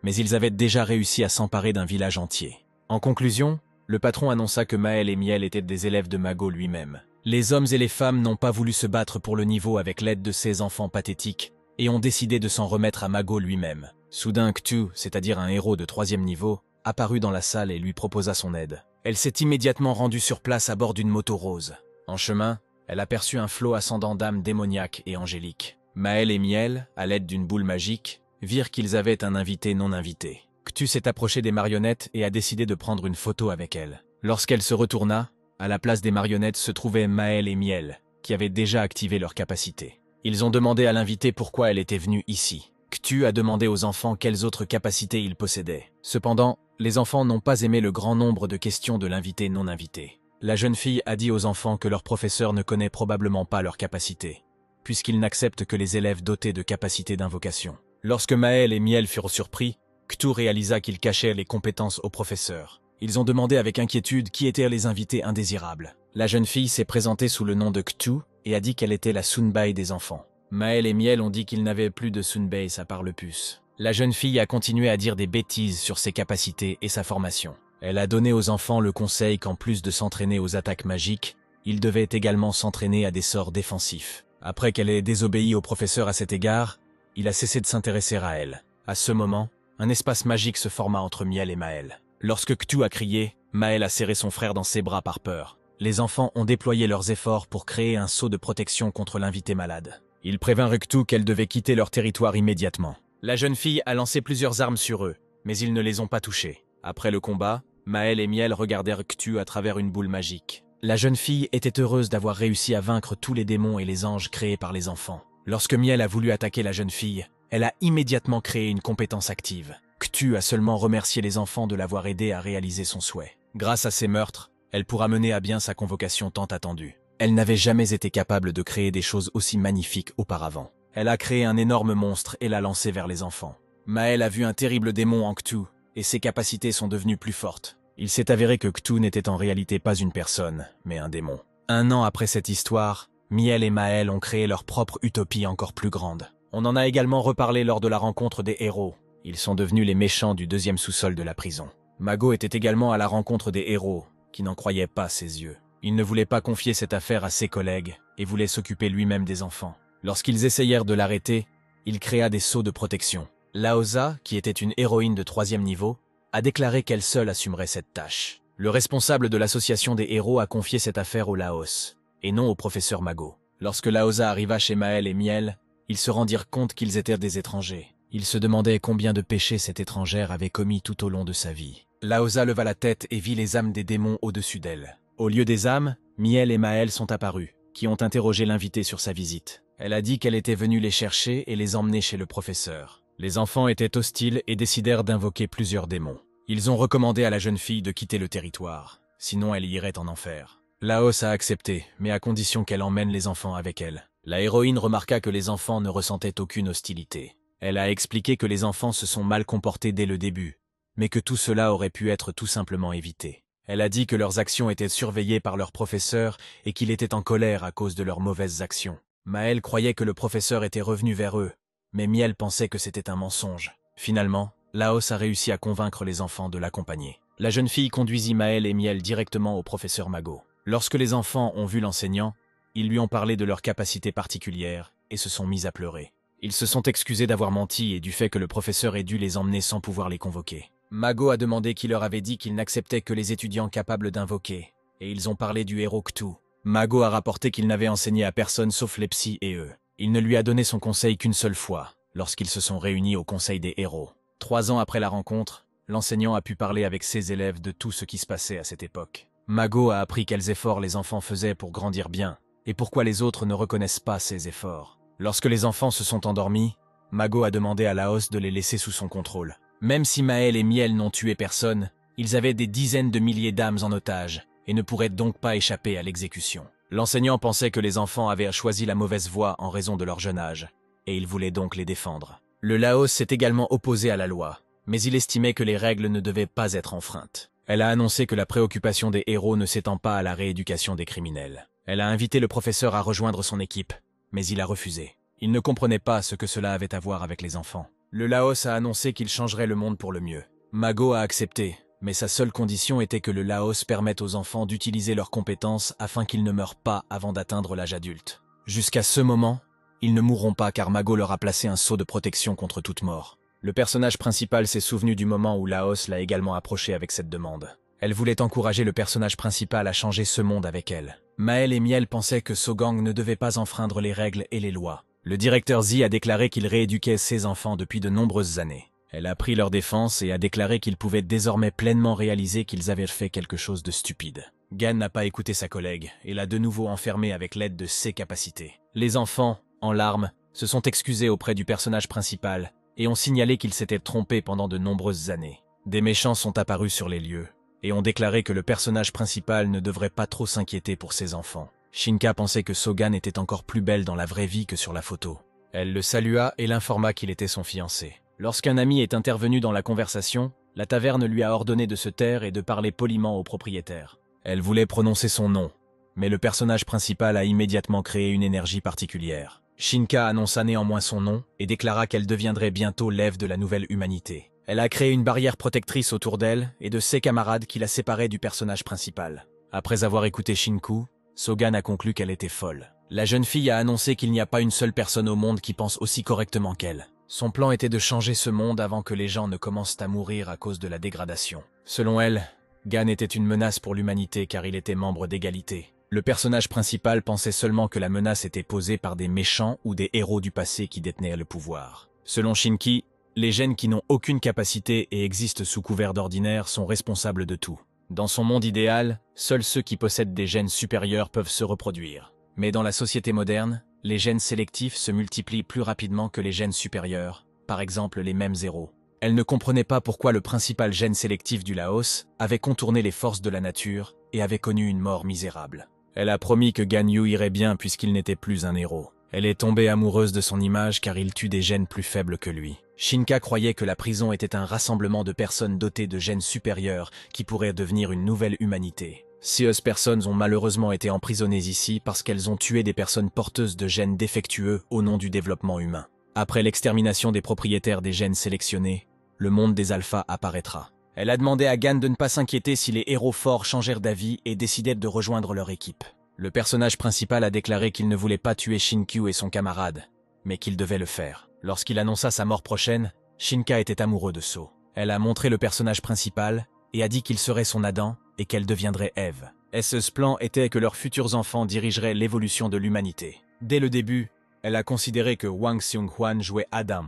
mais ils avaient déjà réussi à s'emparer d'un village entier. En conclusion, le patron annonça que Maël et Miel étaient des élèves de Mago lui-même. Les hommes et les femmes n'ont pas voulu se battre pour le niveau avec l'aide de ces enfants pathétiques et ont décidé de s'en remettre à Mago lui-même. Soudain Cthulhu, c'est-à-dire un héros de 3e niveau, apparut dans la salle et lui proposa son aide. Elle s'est immédiatement rendue sur place à bord d'une moto rose. En chemin, elle aperçut un flot ascendant d'âmes démoniaques et angéliques. Maël et Miel, à l'aide d'une boule magique, virent qu'ils avaient un invité non invité. Cthulhu s'est approché des marionnettes et a décidé de prendre une photo avec elles. Lorsqu'elle se retourna, à la place des marionnettes se trouvaient Maël et Miel, qui avaient déjà activé leurs capacités. Ils ont demandé à l'invité pourquoi elle était venue ici. Cthulhu a demandé aux enfants quelles autres capacités ils possédaient. Cependant, les enfants n'ont pas aimé le grand nombre de questions de l'invité non invité. La jeune fille a dit aux enfants que leur professeur ne connaît probablement pas leurs capacités, puisqu'il n'accepte que les élèves dotés de capacités d'invocation. Lorsque Maël et Miel furent surpris, Cthulhu réalisa qu'ils cachaient les compétences au professeur. Ils ont demandé avec inquiétude qui étaient les invités indésirables. La jeune fille s'est présentée sous le nom de Cthulhu et a dit qu'elle était la Sunbae des enfants. Maël et Miel ont dit qu'ils n'avaient plus de Sunbae à part le puce. La jeune fille a continué à dire des bêtises sur ses capacités et sa formation. Elle a donné aux enfants le conseil qu'en plus de s'entraîner aux attaques magiques, ils devaient également s'entraîner à des sorts défensifs. Après qu'elle ait désobéi au professeur à cet égard, il a cessé de s'intéresser à elle. À ce moment, un espace magique se forma entre Miel et Maël. Lorsque Cthulhu a crié, Maël a serré son frère dans ses bras par peur. Les enfants ont déployé leurs efforts pour créer un sceau de protection contre l'invité malade. Ils prévinrent Cthulhu qu'elle devait quitter leur territoire immédiatement. La jeune fille a lancé plusieurs armes sur eux, mais ils ne les ont pas touchés. Après le combat, Maël et Miel regardèrent Cthulhu à travers une boule magique. La jeune fille était heureuse d'avoir réussi à vaincre tous les démons et les anges créés par les enfants. Lorsque Miel a voulu attaquer la jeune fille, elle a immédiatement créé une compétence active. Cthulhu a seulement remercié les enfants de l'avoir aidé à réaliser son souhait. Grâce à ces meurtres, elle pourra mener à bien sa convocation tant attendue. Elle n'avait jamais été capable de créer des choses aussi magnifiques auparavant. Elle a créé un énorme monstre et l'a lancé vers les enfants. Maël a vu un terrible démon en Cthulhu, et ses capacités sont devenues plus fortes. Il s'est avéré que Cthulhu n'était en réalité pas une personne, mais un démon. 1 an après cette histoire, Miel et Maël ont créé leur propre utopie encore plus grande. On en a également reparlé lors de la rencontre des héros. Ils sont devenus les méchants du 2e sous-sol de la prison. Mago était également à la rencontre des héros, qui n'en croyaient pas ses yeux. Il ne voulait pas confier cette affaire à ses collègues et voulait s'occuper lui-même des enfants. Lorsqu'ils essayèrent de l'arrêter, il créa des sceaux de protection. Laosa, qui était une héroïne de 3e niveau, a déclaré qu'elle seule assumerait cette tâche. Le responsable de l'association des héros a confié cette affaire au Laos, et non au professeur Mago. Lorsque Laosa arriva chez Maël et Miel, ils se rendirent compte qu'ils étaient des étrangers. Ils se demandaient combien de péchés cette étrangère avait commis tout au long de sa vie. Laosa leva la tête et vit les âmes des démons au-dessus d'elle. Au lieu des âmes, Miel et Maël sont apparus, qui ont interrogé l'invité sur sa visite. Elle a dit qu'elle était venue les chercher et les emmener chez le professeur. Les enfants étaient hostiles et décidèrent d'invoquer plusieurs démons. Ils ont recommandé à la jeune fille de quitter le territoire, sinon elle irait en enfer. Laos a accepté, mais à condition qu'elle emmène les enfants avec elle. La héroïne remarqua que les enfants ne ressentaient aucune hostilité. Elle a expliqué que les enfants se sont mal comportés dès le début, mais que tout cela aurait pu être tout simplement évité. Elle a dit que leurs actions étaient surveillées par leur professeur et qu'il était en colère à cause de leurs mauvaises actions. Maël croyait que le professeur était revenu vers eux, mais Miel pensait que c'était un mensonge. Finalement, Laos a réussi à convaincre les enfants de l'accompagner. La jeune fille conduisit Maël et Miel directement au professeur Mago. Lorsque les enfants ont vu l'enseignant, ils lui ont parlé de leurs capacités particulières et se sont mis à pleurer. Ils se sont excusés d'avoir menti et du fait que le professeur ait dû les emmener sans pouvoir les convoquer. Mago a demandé qui leur avait dit qu'il n'acceptait que les étudiants capables d'invoquer, et ils ont parlé du héros Cthulhu. Mago a rapporté qu'il n'avait enseigné à personne sauf les psys et eux. Il ne lui a donné son conseil qu'une seule fois, lorsqu'ils se sont réunis au conseil des héros. 3 ans après la rencontre, l'enseignant a pu parler avec ses élèves de tout ce qui se passait à cette époque. Mago a appris quels efforts les enfants faisaient pour grandir bien, et pourquoi les autres ne reconnaissent pas ces efforts. Lorsque les enfants se sont endormis, Mago a demandé à Laos de les laisser sous son contrôle. Même si Maël et Miel n'ont tué personne, ils avaient des dizaines de milliers d'âmes en otage, et ne pourraient donc pas échapper à l'exécution. L'enseignant pensait que les enfants avaient choisi la mauvaise voie en raison de leur jeune âge, et il voulait donc les défendre. Le Laos s'est également opposé à la loi, mais il estimait que les règles ne devaient pas être enfreintes. Elle a annoncé que la préoccupation des héros ne s'étend pas à la rééducation des criminels. Elle a invité le professeur à rejoindre son équipe, mais il a refusé. Il ne comprenait pas ce que cela avait à voir avec les enfants. Le Laos a annoncé qu'il changerait le monde pour le mieux. Mago a accepté, mais sa seule condition était que le Laos permette aux enfants d'utiliser leurs compétences afin qu'ils ne meurent pas avant d'atteindre l'âge adulte. Jusqu'à ce moment, ils ne mourront pas car Mago leur a placé un sceau de protection contre toute mort. Le personnage principal s'est souvenu du moment où Laos l'a également approché avec cette demande. Elle voulait encourager le personnage principal à changer ce monde avec elle. Maël et Miel pensaient que Sogang ne devait pas enfreindre les règles et les lois. Le directeur Zi a déclaré qu'il rééduquait ses enfants depuis de nombreuses années. Elle a pris leur défense et a déclaré qu'ils pouvaient désormais pleinement réaliser qu'ils avaient fait quelque chose de stupide. Gan n'a pas écouté sa collègue et l'a de nouveau enfermé avec l'aide de ses capacités. Les enfants, en larmes, se sont excusés auprès du personnage principal et ont signalé qu'ils s'étaient trompés pendant de nombreuses années. Des méchants sont apparus sur les lieux et ont déclaré que le personnage principal ne devrait pas trop s'inquiéter pour ses enfants. Shinka pensait que Sogan était encore plus belle dans la vraie vie que sur la photo. Elle le salua et l'informa qu'il était son fiancé. Lorsqu'un ami est intervenu dans la conversation, la taverne lui a ordonné de se taire et de parler poliment au propriétaire. Elle voulait prononcer son nom, mais le personnage principal a immédiatement créé une énergie particulière. Shinka annonça néanmoins son nom et déclara qu'elle deviendrait bientôt l'Ève de la nouvelle humanité. Elle a créé une barrière protectrice autour d'elle et de ses camarades qui la séparaient du personnage principal. Après avoir écouté Shinku, Sogan a conclu qu'elle était folle. La jeune fille a annoncé qu'il n'y a pas une seule personne au monde qui pense aussi correctement qu'elle. Son plan était de changer ce monde avant que les gens ne commencent à mourir à cause de la dégradation. Selon elle, Gan était une menace pour l'humanité car il était membre d'égalité. Le personnage principal pensait seulement que la menace était posée par des méchants ou des héros du passé qui détenaient le pouvoir. Selon Shinki, les gènes qui n'ont aucune capacité et existent sous couvert d'ordinaire sont responsables de tout. Dans son monde idéal, seuls ceux qui possèdent des gènes supérieurs peuvent se reproduire. Mais dans la société moderne, les gènes sélectifs se multiplient plus rapidement que les gènes supérieurs, par exemple les mêmes zéros. Elle ne comprenait pas pourquoi le principal gène sélectif du Laos avait contourné les forces de la nature et avait connu une mort misérable. Elle a promis que Gan Yu irait bien puisqu'il n'était plus un héros. Elle est tombée amoureuse de son image car il tue des gènes plus faibles que lui. Shinka croyait que la prison était un rassemblement de personnes dotées de gènes supérieurs qui pourraient devenir une nouvelle humanité. Ces personnes ont malheureusement été emprisonnées ici parce qu'elles ont tué des personnes porteuses de gènes défectueux au nom du développement humain. Après l'extermination des propriétaires des gènes sélectionnés, le monde des alphas apparaîtra. Elle a demandé à Gan de ne pas s'inquiéter si les héros forts changèrent d'avis et décidèrent de rejoindre leur équipe. Le personnage principal a déclaré qu'il ne voulait pas tuer Shinkyu et son camarade, mais qu'il devait le faire. Lorsqu'il annonça sa mort prochaine, Shinka était amoureux de So. Elle a montré le personnage principal et a dit qu'il serait son Adam et qu'elle deviendrait Ève. Ce plan était que leurs futurs enfants dirigeraient l'évolution de l'humanité. Dès le début, elle a considéré que Wang Seung-hwan jouait Adam.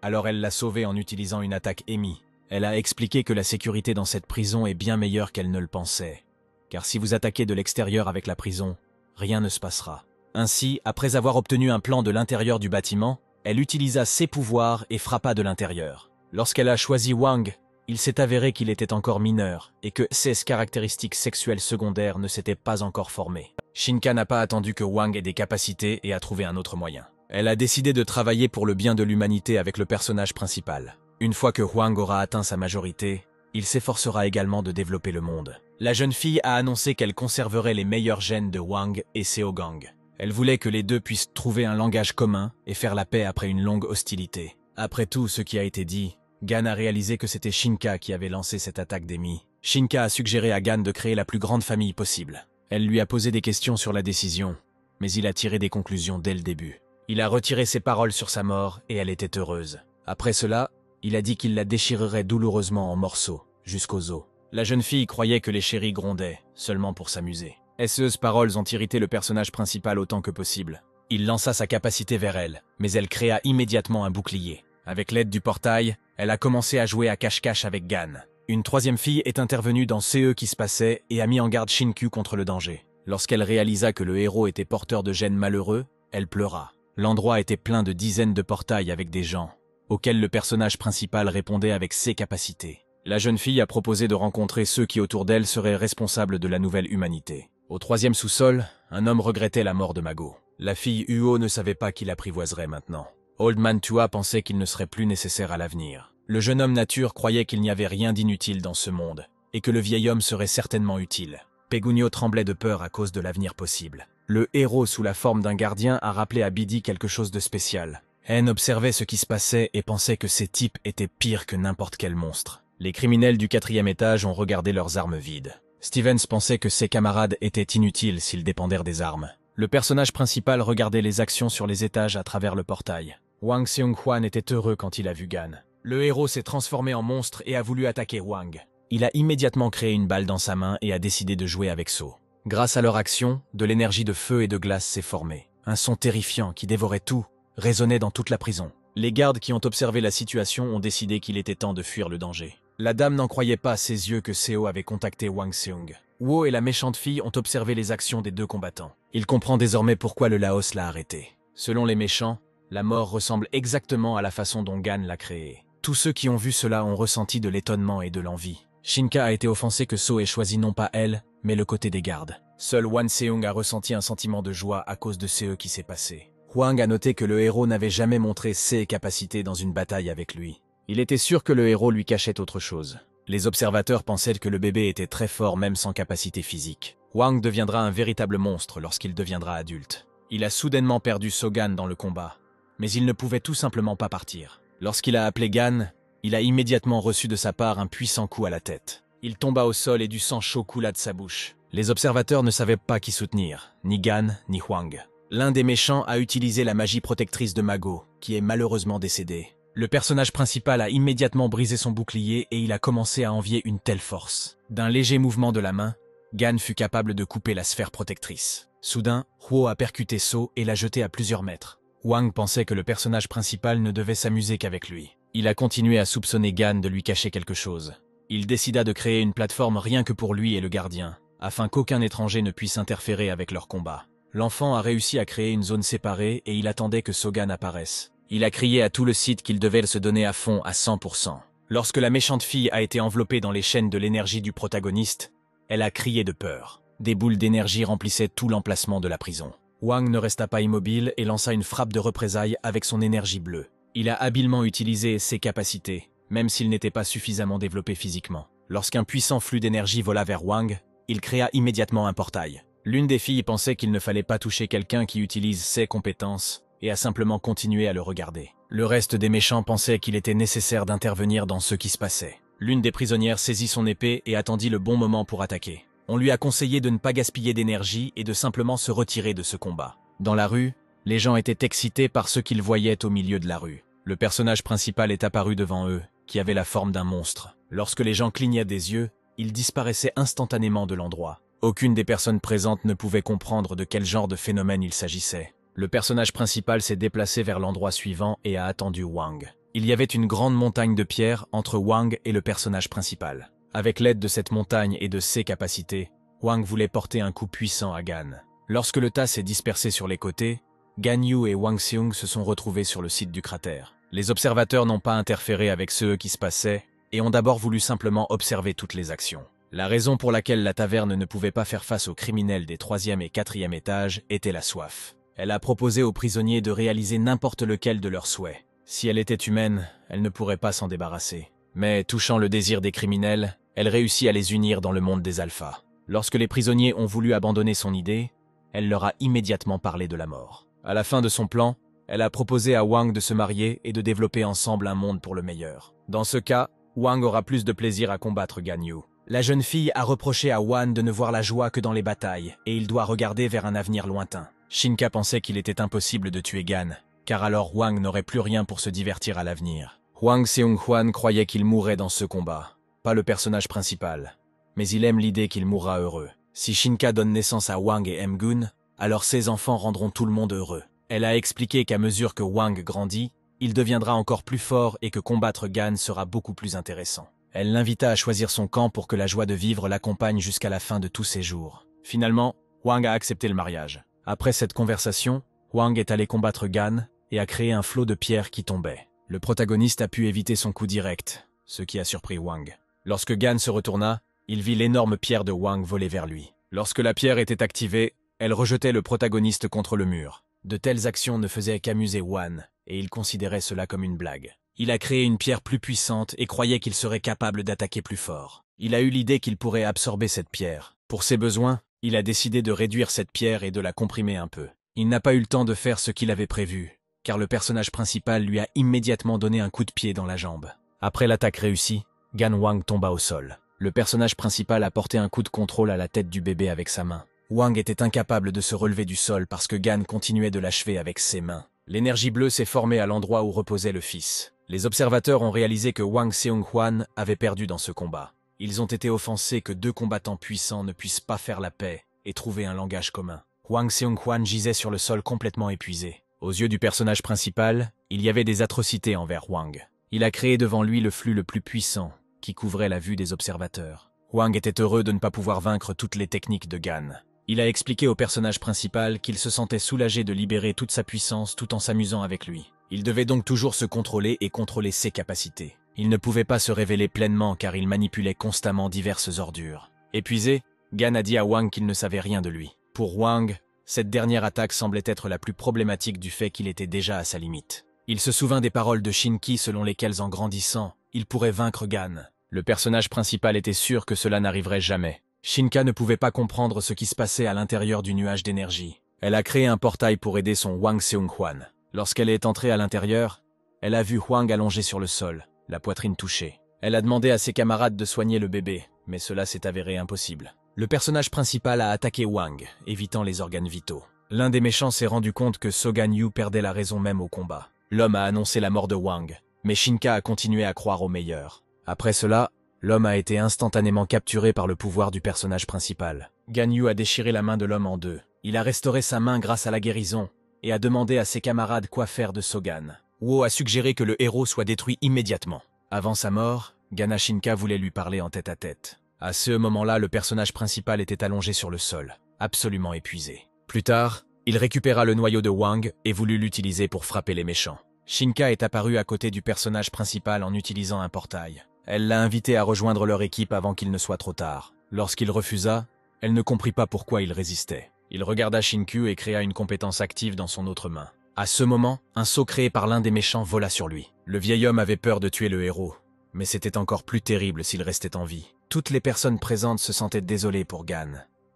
Alors elle l'a sauvé en utilisant une attaque EMI. Elle a expliqué que la sécurité dans cette prison est bien meilleure qu'elle ne le pensait. Car si vous attaquez de l'extérieur avec la prison, rien ne se passera. Ainsi, après avoir obtenu un plan de l'intérieur du bâtiment, elle utilisa ses pouvoirs et frappa de l'intérieur. Lorsqu'elle a choisi Wang, il s'est avéré qu'il était encore mineur et que ses caractéristiques sexuelles secondaires ne s'étaient pas encore formées. Shinka n'a pas attendu que Wang ait des capacités et a trouvé un autre moyen. Elle a décidé de travailler pour le bien de l'humanité avec le personnage principal. Une fois que Wang aura atteint sa majorité, il s'efforcera également de développer le monde. La jeune fille a annoncé qu'elle conserverait les meilleurs gènes de Wang et Seogang. Elle voulait que les deux puissent trouver un langage commun et faire la paix après une longue hostilité. Après tout ce qui a été dit, Gan a réalisé que c'était Shinka qui avait lancé cette attaque d'Emi. Shinka a suggéré à Gan de créer la plus grande famille possible. Elle lui a posé des questions sur la décision, mais il a tiré des conclusions dès le début. Il a retiré ses paroles sur sa mort et elle était heureuse. Après cela, il a dit qu'il la déchirerait douloureusement en morceaux, jusqu'aux os. La jeune fille croyait que les chéris grondaient, seulement pour s'amuser. Ces paroles ont irrité le personnage principal autant que possible. Il lança sa capacité vers elle, mais elle créa immédiatement un bouclier. Avec l'aide du portail, elle a commencé à jouer à cache-cache avec Gan. Une troisième fille est intervenue dans ce qui se passait et a mis en garde Shinku contre le danger. Lorsqu'elle réalisa que le héros était porteur de gènes malheureux, elle pleura. L'endroit était plein de dizaines de portails avec des gens, auxquels le personnage principal répondait avec ses capacités. La jeune fille a proposé de rencontrer ceux qui autour d'elle seraient responsables de la nouvelle humanité. Au troisième sous-sol, un homme regrettait la mort de Mago. La fille Uo ne savait pas qui l'apprivoiserait maintenant. Old Man Tua pensait qu'il ne serait plus nécessaire à l'avenir. Le jeune homme nature croyait qu'il n'y avait rien d'inutile dans ce monde, et que le vieil homme serait certainement utile. Pegunio tremblait de peur à cause de l'avenir possible. Le héros sous la forme d'un gardien a rappelé à Bidi quelque chose de spécial. Hen observait ce qui se passait et pensait que ces types étaient pires que n'importe quel monstre. Les criminels du 4e étage ont regardé leurs armes vides. Stevens pensait que ses camarades étaient inutiles s'ils dépendèrent des armes. Le personnage principal regardait les actions sur les étages à travers le portail. Wang Seung-hwan était heureux quand il a vu Gan. Le héros s'est transformé en monstre et a voulu attaquer Wang. Il a immédiatement créé une balle dans sa main et a décidé de jouer avec So. Grâce à leur action, de l'énergie de feu et de glace s'est formée. Un son terrifiant qui dévorait tout résonnait dans toute la prison. Les gardes qui ont observé la situation ont décidé qu'il était temps de fuir le danger. La dame n'en croyait pas à ses yeux que Seo avait contacté Wang Seung. Wo et la méchante fille ont observé les actions des deux combattants. Il comprend désormais pourquoi le Laos l'a arrêté. Selon les méchants, la mort ressemble exactement à la façon dont Gan l'a créée. Tous ceux qui ont vu cela ont ressenti de l'étonnement et de l'envie. Shinka a été offensé que So ait choisi non pas elle, mais le côté des gardes. Seul Wan Seung a ressenti un sentiment de joie à cause de ce qui s'est passé. Hwang a noté que le héros n'avait jamais montré ses capacités dans une bataille avec lui. Il était sûr que le héros lui cachait autre chose. Les observateurs pensaient que le bébé était très fort même sans capacité physique. Hwang deviendra un véritable monstre lorsqu'il deviendra adulte. Il a soudainement perdu Sogan dans le combat, mais il ne pouvait tout simplement pas partir. Lorsqu'il a appelé Gan, il a immédiatement reçu de sa part un puissant coup à la tête. Il tomba au sol et du sang chaud coula de sa bouche. Les observateurs ne savaient pas qui soutenir, ni Gan, ni Hwang. L'un des méchants a utilisé la magie protectrice de Mago, qui est malheureusement décédé. Le personnage principal a immédiatement brisé son bouclier et il a commencé à envier une telle force. D'un léger mouvement de la main, Gan fut capable de couper la sphère protectrice. Soudain, Huo a percuté So et l'a jeté à plusieurs mètres. Hwang pensait que le personnage principal ne devait s'amuser qu'avec lui. Il a continué à soupçonner Gan de lui cacher quelque chose. Il décida de créer une plateforme rien que pour lui et le gardien, afin qu'aucun étranger ne puisse interférer avec leur combat. L'enfant a réussi à créer une zone séparée et il attendait que Sogan apparaisse. Il a crié à tout le site qu'il devait se donner à fond à 100%. Lorsque la méchante fille a été enveloppée dans les chaînes de l'énergie du protagoniste, elle a crié de peur. Des boules d'énergie remplissaient tout l'emplacement de la prison. Hwang ne resta pas immobile et lança une frappe de représailles avec son énergie bleue. Il a habilement utilisé ses capacités, même s'il n'était pas suffisamment développé physiquement. Lorsqu'un puissant flux d'énergie vola vers Hwang, il créa immédiatement un portail. L'une des filles pensait qu'il ne fallait pas toucher quelqu'un qui utilise ses compétences, et a simplement continué à le regarder. Le reste des méchants pensaient qu'il était nécessaire d'intervenir dans ce qui se passait. L'une des prisonnières saisit son épée et attendit le bon moment pour attaquer. On lui a conseillé de ne pas gaspiller d'énergie et de simplement se retirer de ce combat. Dans la rue, les gens étaient excités par ce qu'ils voyaient au milieu de la rue. Le personnage principal est apparu devant eux, qui avait la forme d'un monstre. Lorsque les gens clignaient des yeux, il disparaissait instantanément de l'endroit. Aucune des personnes présentes ne pouvait comprendre de quel genre de phénomène il s'agissait. Le personnage principal s'est déplacé vers l'endroit suivant et a attendu Wang. Il y avait une grande montagne de pierres entre Wang et le personnage principal. Avec l'aide de cette montagne et de ses capacités, Wang voulait porter un coup puissant à Gan. Lorsque le tas s'est dispersé sur les côtés, Gan Yu et Wang Seung se sont retrouvés sur le site du cratère. Les observateurs n'ont pas interféré avec ce qui se passait et ont d'abord voulu simplement observer toutes les actions. La raison pour laquelle la taverne ne pouvait pas faire face aux criminels des 3e et 4e étages était la soif. Elle a proposé aux prisonniers de réaliser n'importe lequel de leurs souhaits. Si elle était humaine, elle ne pourrait pas s'en débarrasser. Mais touchant le désir des criminels, elle réussit à les unir dans le monde des alphas. Lorsque les prisonniers ont voulu abandonner son idée, elle leur a immédiatement parlé de la mort. À la fin de son plan, elle a proposé à Wang de se marier et de développer ensemble un monde pour le meilleur. Dans ce cas, Wang aura plus de plaisir à combattre Gan Yu. La jeune fille a reproché à Wan de ne voir la joie que dans les batailles, et il doit regarder vers un avenir lointain. Shinka pensait qu'il était impossible de tuer Gan, car alors Wang n'aurait plus rien pour se divertir à l'avenir. Hwang Seung-hwan croyait qu'il mourrait dans ce combat, pas le personnage principal, mais il aime l'idée qu'il mourra heureux. Si Shinka donne naissance à Wang et M-gun, alors ses enfants rendront tout le monde heureux. Elle a expliqué qu'à mesure que Wang grandit, il deviendra encore plus fort et que combattre Gan sera beaucoup plus intéressant. Elle l'invita à choisir son camp pour que la joie de vivre l'accompagne jusqu'à la fin de tous ses jours. Finalement, Wang a accepté le mariage. Après cette conversation, Wang est allé combattre Gan et a créé un flot de pierres qui tombaient. Le protagoniste a pu éviter son coup direct, ce qui a surpris Wang. Lorsque Gan se retourna, il vit l'énorme pierre de Wang voler vers lui. Lorsque la pierre était activée, elle rejetait le protagoniste contre le mur. De telles actions ne faisaient qu'amuser Wan, et il considérait cela comme une blague. Il a créé une pierre plus puissante et croyait qu'il serait capable d'attaquer plus fort. Il a eu l'idée qu'il pourrait absorber cette pierre. Pour ses besoins, il a décidé de réduire cette pierre et de la comprimer un peu. Il n'a pas eu le temps de faire ce qu'il avait prévu, car le personnage principal lui a immédiatement donné un coup de pied dans la jambe. Après l'attaque réussie, Gan Wang tomba au sol. Le personnage principal a porté un coup de contrôle à la tête du bébé avec sa main. Wang était incapable de se relever du sol parce que Gan continuait de l'achever avec ses mains. L'énergie bleue s'est formée à l'endroit où reposait le fils. Les observateurs ont réalisé que Hwang Seung-hwan avait perdu dans ce combat. Ils ont été offensés que deux combattants puissants ne puissent pas faire la paix et trouver un langage commun. Hwang Seung-hwan gisait sur le sol complètement épuisé. Aux yeux du personnage principal, il y avait des atrocités envers Wang. Il a créé devant lui le flux le plus puissant, qui couvrait la vue des observateurs. Wang était heureux de ne pas pouvoir vaincre toutes les techniques de Gan. Il a expliqué au personnage principal qu'il se sentait soulagé de libérer toute sa puissance tout en s'amusant avec lui. Il devait donc toujours se contrôler et contrôler ses capacités. Il ne pouvait pas se révéler pleinement car il manipulait constamment diverses ordures. Épuisé, Gan a dit à Wang qu'il ne savait rien de lui. Pour Wang, cette dernière attaque semblait être la plus problématique du fait qu'il était déjà à sa limite. Il se souvint des paroles de Shinki selon lesquelles en grandissant, il pourrait vaincre Gan. Le personnage principal était sûr que cela n'arriverait jamais. Shinka ne pouvait pas comprendre ce qui se passait à l'intérieur du nuage d'énergie. Elle a créé un portail pour aider son Hwang Seung-hwan. Lorsqu'elle est entrée à l'intérieur, elle a vu Hwang allongé sur le sol, la poitrine touchée. Elle a demandé à ses camarades de soigner le bébé, mais cela s'est avéré impossible. Le personnage principal a attaqué Wang, évitant les organes vitaux. L'un des méchants s'est rendu compte que So Gan-yu perdait la raison même au combat. L'homme a annoncé la mort de Wang, mais Shinka a continué à croire au meilleur. Après cela, l'homme a été instantanément capturé par le pouvoir du personnage principal. Gan-yu a déchiré la main de l'homme en deux. Il a restauré sa main grâce à la guérison et a demandé à ses camarades quoi faire de Sogan. Wo a suggéré que le héros soit détruit immédiatement. Avant sa mort, Gana Shinka voulait lui parler en tête-à-tête. À ce moment-là, le personnage principal était allongé sur le sol, absolument épuisé. Plus tard, il récupéra le noyau de Wang et voulut l'utiliser pour frapper les méchants. Shinka est apparue à côté du personnage principal en utilisant un portail. Elle l'a invité à rejoindre leur équipe avant qu'il ne soit trop tard. Lorsqu'il refusa, elle ne comprit pas pourquoi il résistait. Il regarda Shinku et créa une compétence active dans son autre main. À ce moment, un sceau créé par l'un des méchants vola sur lui. Le vieil homme avait peur de tuer le héros, mais c'était encore plus terrible s'il restait en vie. Toutes les personnes présentes se sentaient désolées pour Gan,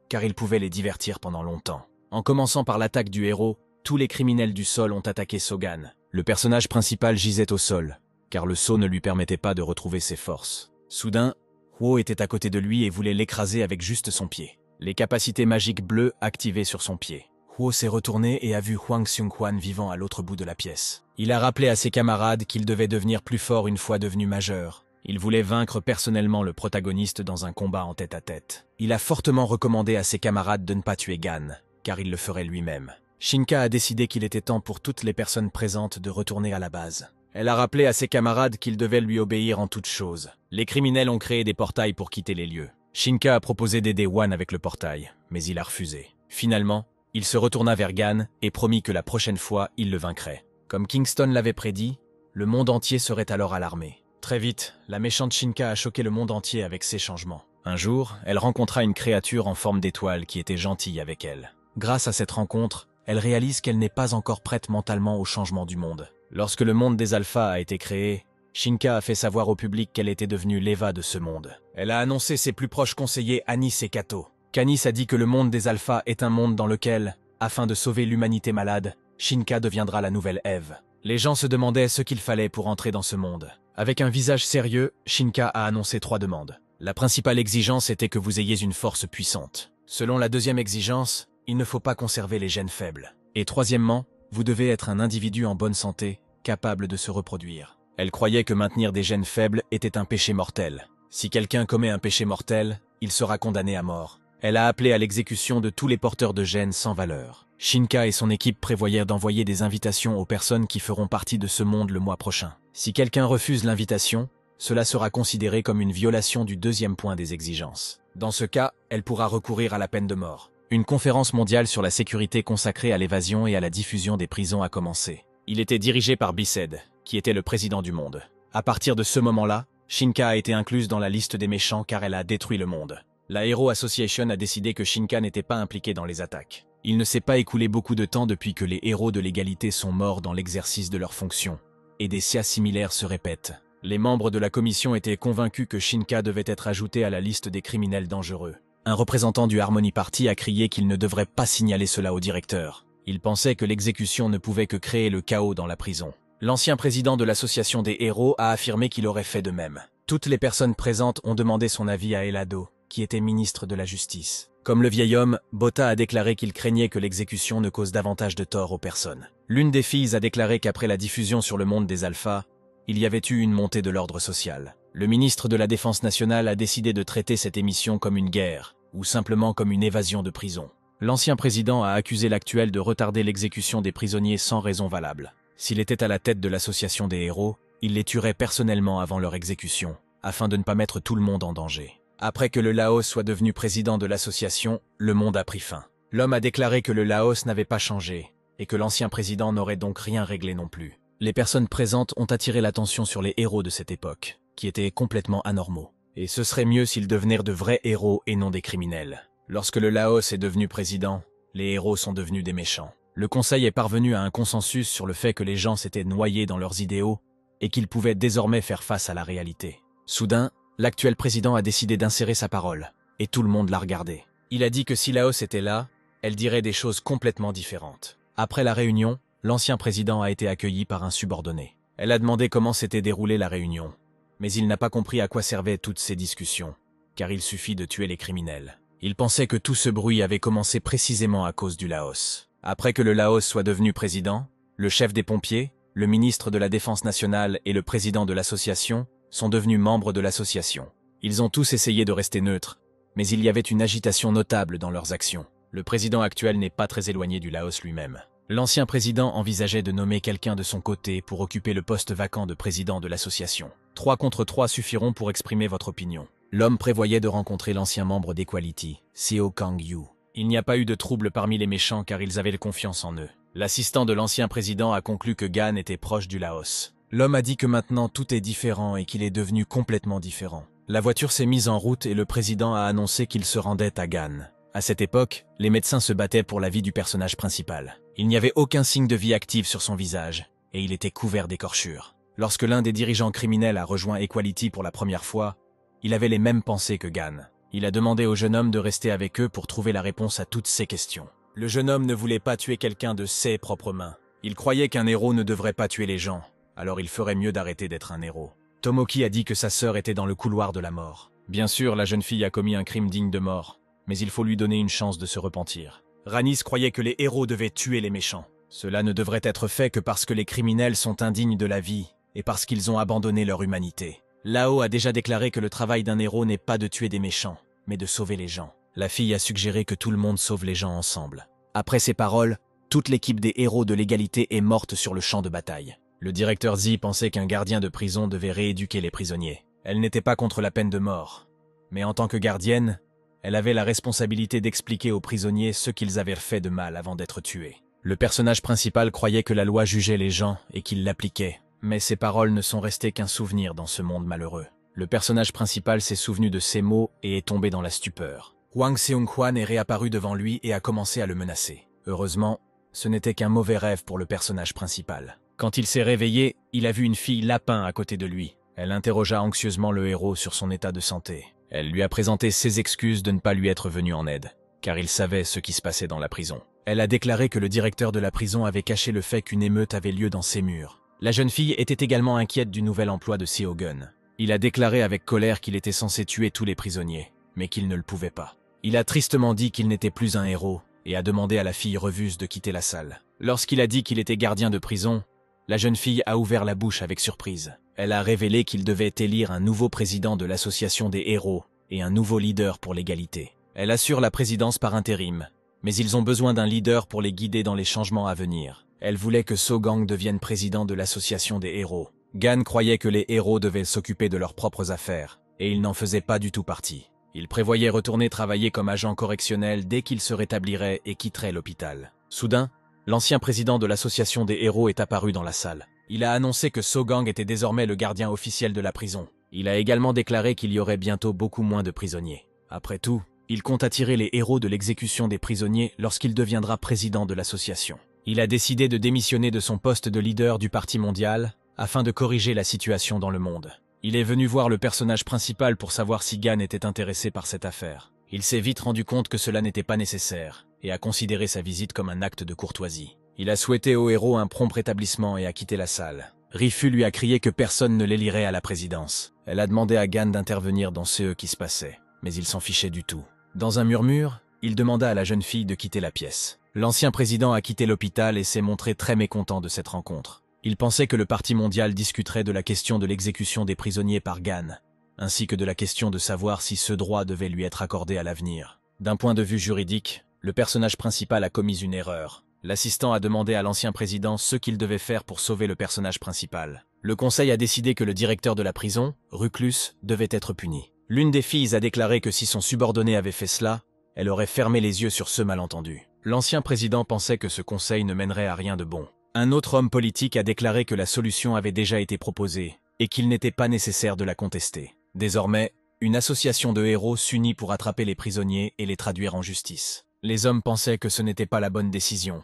car il pouvait les divertir pendant longtemps. En commençant par l'attaque du héros, tous les criminels du sol ont attaqué Sogan. Le personnage principal gisait au sol, car le sceau ne lui permettait pas de retrouver ses forces. Soudain, Wo était à côté de lui et voulait l'écraser avec juste son pied. Les capacités magiques bleues activées sur son pied. Wo s'est retourné et a vu Hwang Seung-hwan vivant à l'autre bout de la pièce. Il a rappelé à ses camarades qu'il devait devenir plus fort une fois devenu majeur. Il voulait vaincre personnellement le protagoniste dans un combat en tête-à-tête. Il a fortement recommandé à ses camarades de ne pas tuer Gan, car il le ferait lui-même. Shinka a décidé qu'il était temps pour toutes les personnes présentes de retourner à la base. Elle a rappelé à ses camarades qu'ils devaient lui obéir en toutes choses. Les criminels ont créé des portails pour quitter les lieux. Shinka a proposé d'aider Wan avec le portail, mais il a refusé. Finalement, il se retourna vers Gan et promit que la prochaine fois, il le vaincrait. Comme Kingston l'avait prédit, le monde entier serait alors alarmé. Très vite, la méchante Shinka a choqué le monde entier avec ses changements. Un jour, elle rencontra une créature en forme d'étoile qui était gentille avec elle. Grâce à cette rencontre, elle réalise qu'elle n'est pas encore prête mentalement au changement du monde. Lorsque le monde des alphas a été créé, Shinka a fait savoir au public qu'elle était devenue l'Eva de ce monde. Elle a annoncé ses plus proches conseillers Anis et Kato. Canis a dit que le monde des alphas est un monde dans lequel, afin de sauver l'humanité malade, Shinka deviendra la nouvelle Ève. Les gens se demandaient ce qu'il fallait pour entrer dans ce monde. Avec un visage sérieux, Shinka a annoncé 3 demandes. La principale exigence était que vous ayez une force puissante. Selon la deuxième exigence, il ne faut pas conserver les gènes faibles. Et troisièmement, vous devez être un individu en bonne santé, capable de se reproduire. Elle croyait que maintenir des gènes faibles était un péché mortel. Si quelqu'un commet un péché mortel, il sera condamné à mort. Elle a appelé à l'exécution de tous les porteurs de gènes sans valeur. Shinka et son équipe prévoyaient d'envoyer des invitations aux personnes qui feront partie de ce monde le mois prochain. Si quelqu'un refuse l'invitation, cela sera considéré comme une violation du deuxième point des exigences. Dans ce cas, elle pourra recourir à la peine de mort. Une conférence mondiale sur la sécurité consacrée à l'évasion et à la diffusion des prisons a commencé. Il était dirigé par Biced, qui était le président du monde. À partir de ce moment-là, Shinka a été incluse dans la liste des méchants car elle a détruit le monde. La Hero Association a décidé que Shinka n'était pas impliqué dans les attaques. Il ne s'est pas écoulé beaucoup de temps depuis que les héros de l'égalité sont morts dans l'exercice de leurs fonctions. Et des cas similaires se répètent. Les membres de la commission étaient convaincus que Shinka devait être ajouté à la liste des criminels dangereux. Un représentant du Harmony Party a crié qu'il ne devrait pas signaler cela au directeur. Il pensait que l'exécution ne pouvait que créer le chaos dans la prison. L'ancien président de l'association des héros a affirmé qu'il aurait fait de même. Toutes les personnes présentes ont demandé son avis à Elado, qui était ministre de la Justice. Comme le vieil homme, Bota a déclaré qu'il craignait que l'exécution ne cause davantage de tort aux personnes. L'une des filles a déclaré qu'après la diffusion sur le monde des alphas, il y avait eu une montée de l'ordre social. Le ministre de la Défense nationale a décidé de traiter cette émission comme une guerre, ou simplement comme une évasion de prison. L'ancien président a accusé l'actuel de retarder l'exécution des prisonniers sans raison valable. S'il était à la tête de l'association des héros, il les tuerait personnellement avant leur exécution, afin de ne pas mettre tout le monde en danger. Après que le Laos soit devenu président de l'association, le monde a pris fin. L'homme a déclaré que le Laos n'avait pas changé, et que l'ancien président n'aurait donc rien réglé non plus. Les personnes présentes ont attiré l'attention sur les héros de cette époque, qui étaient complètement anormaux. Et ce serait mieux s'ils devenaient de vrais héros et non des criminels. Lorsque le Laos est devenu président, les héros sont devenus des méchants. Le Conseil est parvenu à un consensus sur le fait que les gens s'étaient noyés dans leurs idéaux et qu'ils pouvaient désormais faire face à la réalité. Soudain, l'actuel président a décidé d'insérer sa parole, et tout le monde l'a regardé. Il a dit que si Laos était là, elle dirait des choses complètement différentes. Après la réunion, l'ancien président a été accueilli par un subordonné. Elle a demandé comment s'était déroulée la réunion, mais il n'a pas compris à quoi servaient toutes ces discussions, car il suffit de tuer les criminels. Il pensait que tout ce bruit avait commencé précisément à cause du Laos. Après que le Laos soit devenu président, le chef des pompiers, le ministre de la Défense nationale et le président de l'association sont devenus membres de l'association. Ils ont tous essayé de rester neutres, mais il y avait une agitation notable dans leurs actions. Le président actuel n'est pas très éloigné du Laos lui-même. L'ancien président envisageait de nommer quelqu'un de son côté pour occuper le poste vacant de président de l'association. 3 contre 3 suffiront pour exprimer votre opinion. L'homme prévoyait de rencontrer l'ancien membre d'Equality, Seo Kang-yu. Il n'y a pas eu de trouble parmi les méchants car ils avaient confiance en eux. L'assistant de l'ancien président a conclu que Gan était proche du Laos. L'homme a dit que maintenant tout est différent et qu'il est devenu complètement différent. La voiture s'est mise en route et le président a annoncé qu'il se rendait à Gan. À cette époque, les médecins se battaient pour la vie du personnage principal. Il n'y avait aucun signe de vie active sur son visage, et il était couvert d'écorchures. Lorsque l'un des dirigeants criminels a rejoint Equality pour la première fois, il avait les mêmes pensées que Gan. Il a demandé au jeune homme de rester avec eux pour trouver la réponse à toutes ces questions. Le jeune homme ne voulait pas tuer quelqu'un de ses propres mains. Il croyait qu'un héros ne devrait pas tuer les gens, alors il ferait mieux d'arrêter d'être un héros. Tomoki a dit que sa sœur était dans le couloir de la mort. Bien sûr, la jeune fille a commis un crime digne de mort, mais il faut lui donner une chance de se repentir. Ranis croyait que les héros devaient tuer les méchants. Cela ne devrait être fait que parce que les criminels sont indignes de la vie et parce qu'ils ont abandonné leur humanité. Lao a déjà déclaré que le travail d'un héros n'est pas de tuer des méchants, mais de sauver les gens. La fille a suggéré que tout le monde sauve les gens ensemble. Après ces paroles, toute l'équipe des héros de l'égalité est morte sur le champ de bataille. Le directeur Zi pensait qu'un gardien de prison devait rééduquer les prisonniers. Elle n'était pas contre la peine de mort, mais en tant que gardienne, elle avait la responsabilité d'expliquer aux prisonniers ce qu'ils avaient fait de mal avant d'être tués. Le personnage principal croyait que la loi jugeait les gens et qu'il l'appliquait, mais ces paroles ne sont restées qu'un souvenir dans ce monde malheureux. Le personnage principal s'est souvenu de ces mots et est tombé dans la stupeur. Hwang Seung-kwan est réapparu devant lui et a commencé à le menacer. Heureusement, ce n'était qu'un mauvais rêve pour le personnage principal. Quand il s'est réveillé, il a vu une fille lapin à côté de lui. Elle interrogea anxieusement le héros sur son état de santé. Elle lui a présenté ses excuses de ne pas lui être venue en aide, car il savait ce qui se passait dans la prison. Elle a déclaré que le directeur de la prison avait caché le fait qu'une émeute avait lieu dans ses murs. La jeune fille était également inquiète du nouvel emploi de Seo-gun. Il a déclaré avec colère qu'il était censé tuer tous les prisonniers, mais qu'il ne le pouvait pas. Il a tristement dit qu'il n'était plus un héros et a demandé à la fille revuse de quitter la salle. Lorsqu'il a dit qu'il était gardien de prison, la jeune fille a ouvert la bouche avec surprise. Elle a révélé qu'il devait élire un nouveau président de l'association des héros et un nouveau leader pour l'égalité. Elle assure la présidence par intérim, mais ils ont besoin d'un leader pour les guider dans les changements à venir. Elle voulait que So-gang devienne président de l'association des héros. Gan croyait que les héros devaient s'occuper de leurs propres affaires, et il n'en faisait pas du tout partie. Il prévoyait retourner travailler comme agent correctionnel dès qu'il se rétablirait et quitterait l'hôpital. Soudain, l'ancien président de l'association des héros est apparu dans la salle. Il a annoncé que So-gang était désormais le gardien officiel de la prison. Il a également déclaré qu'il y aurait bientôt beaucoup moins de prisonniers. Après tout, il compte attirer les héros de l'exécution des prisonniers lorsqu'il deviendra président de l'association. Il a décidé de démissionner de son poste de leader du Parti mondial afin de corriger la situation dans le monde. Il est venu voir le personnage principal pour savoir si Gan était intéressé par cette affaire. Il s'est vite rendu compte que cela n'était pas nécessaire et a considéré sa visite comme un acte de courtoisie. Il a souhaité au héros un prompt rétablissement et a quitté la salle. Rifu lui a crié que personne ne l'élirait à la présidence. Elle a demandé à Gan d'intervenir dans ce qui se passait, mais il s'en fichait du tout. Dans un murmure, il demanda à la jeune fille de quitter la pièce. L'ancien président a quitté l'hôpital et s'est montré très mécontent de cette rencontre. Il pensait que le Parti mondial discuterait de la question de l'exécution des prisonniers par Gan, ainsi que de la question de savoir si ce droit devait lui être accordé à l'avenir. D'un point de vue juridique, le personnage principal a commis une erreur. L'assistant a demandé à l'ancien président ce qu'il devait faire pour sauver le personnage principal. Le conseil a décidé que le directeur de la prison, Ruclus, devait être puni. L'une des filles a déclaré que si son subordonné avait fait cela, elle aurait fermé les yeux sur ce malentendu. L'ancien président pensait que ce conseil ne mènerait à rien de bon. Un autre homme politique a déclaré que la solution avait déjà été proposée et qu'il n'était pas nécessaire de la contester. Désormais, une association de héros s'unit pour attraper les prisonniers et les traduire en justice. Les hommes pensaient que ce n'était pas la bonne décision,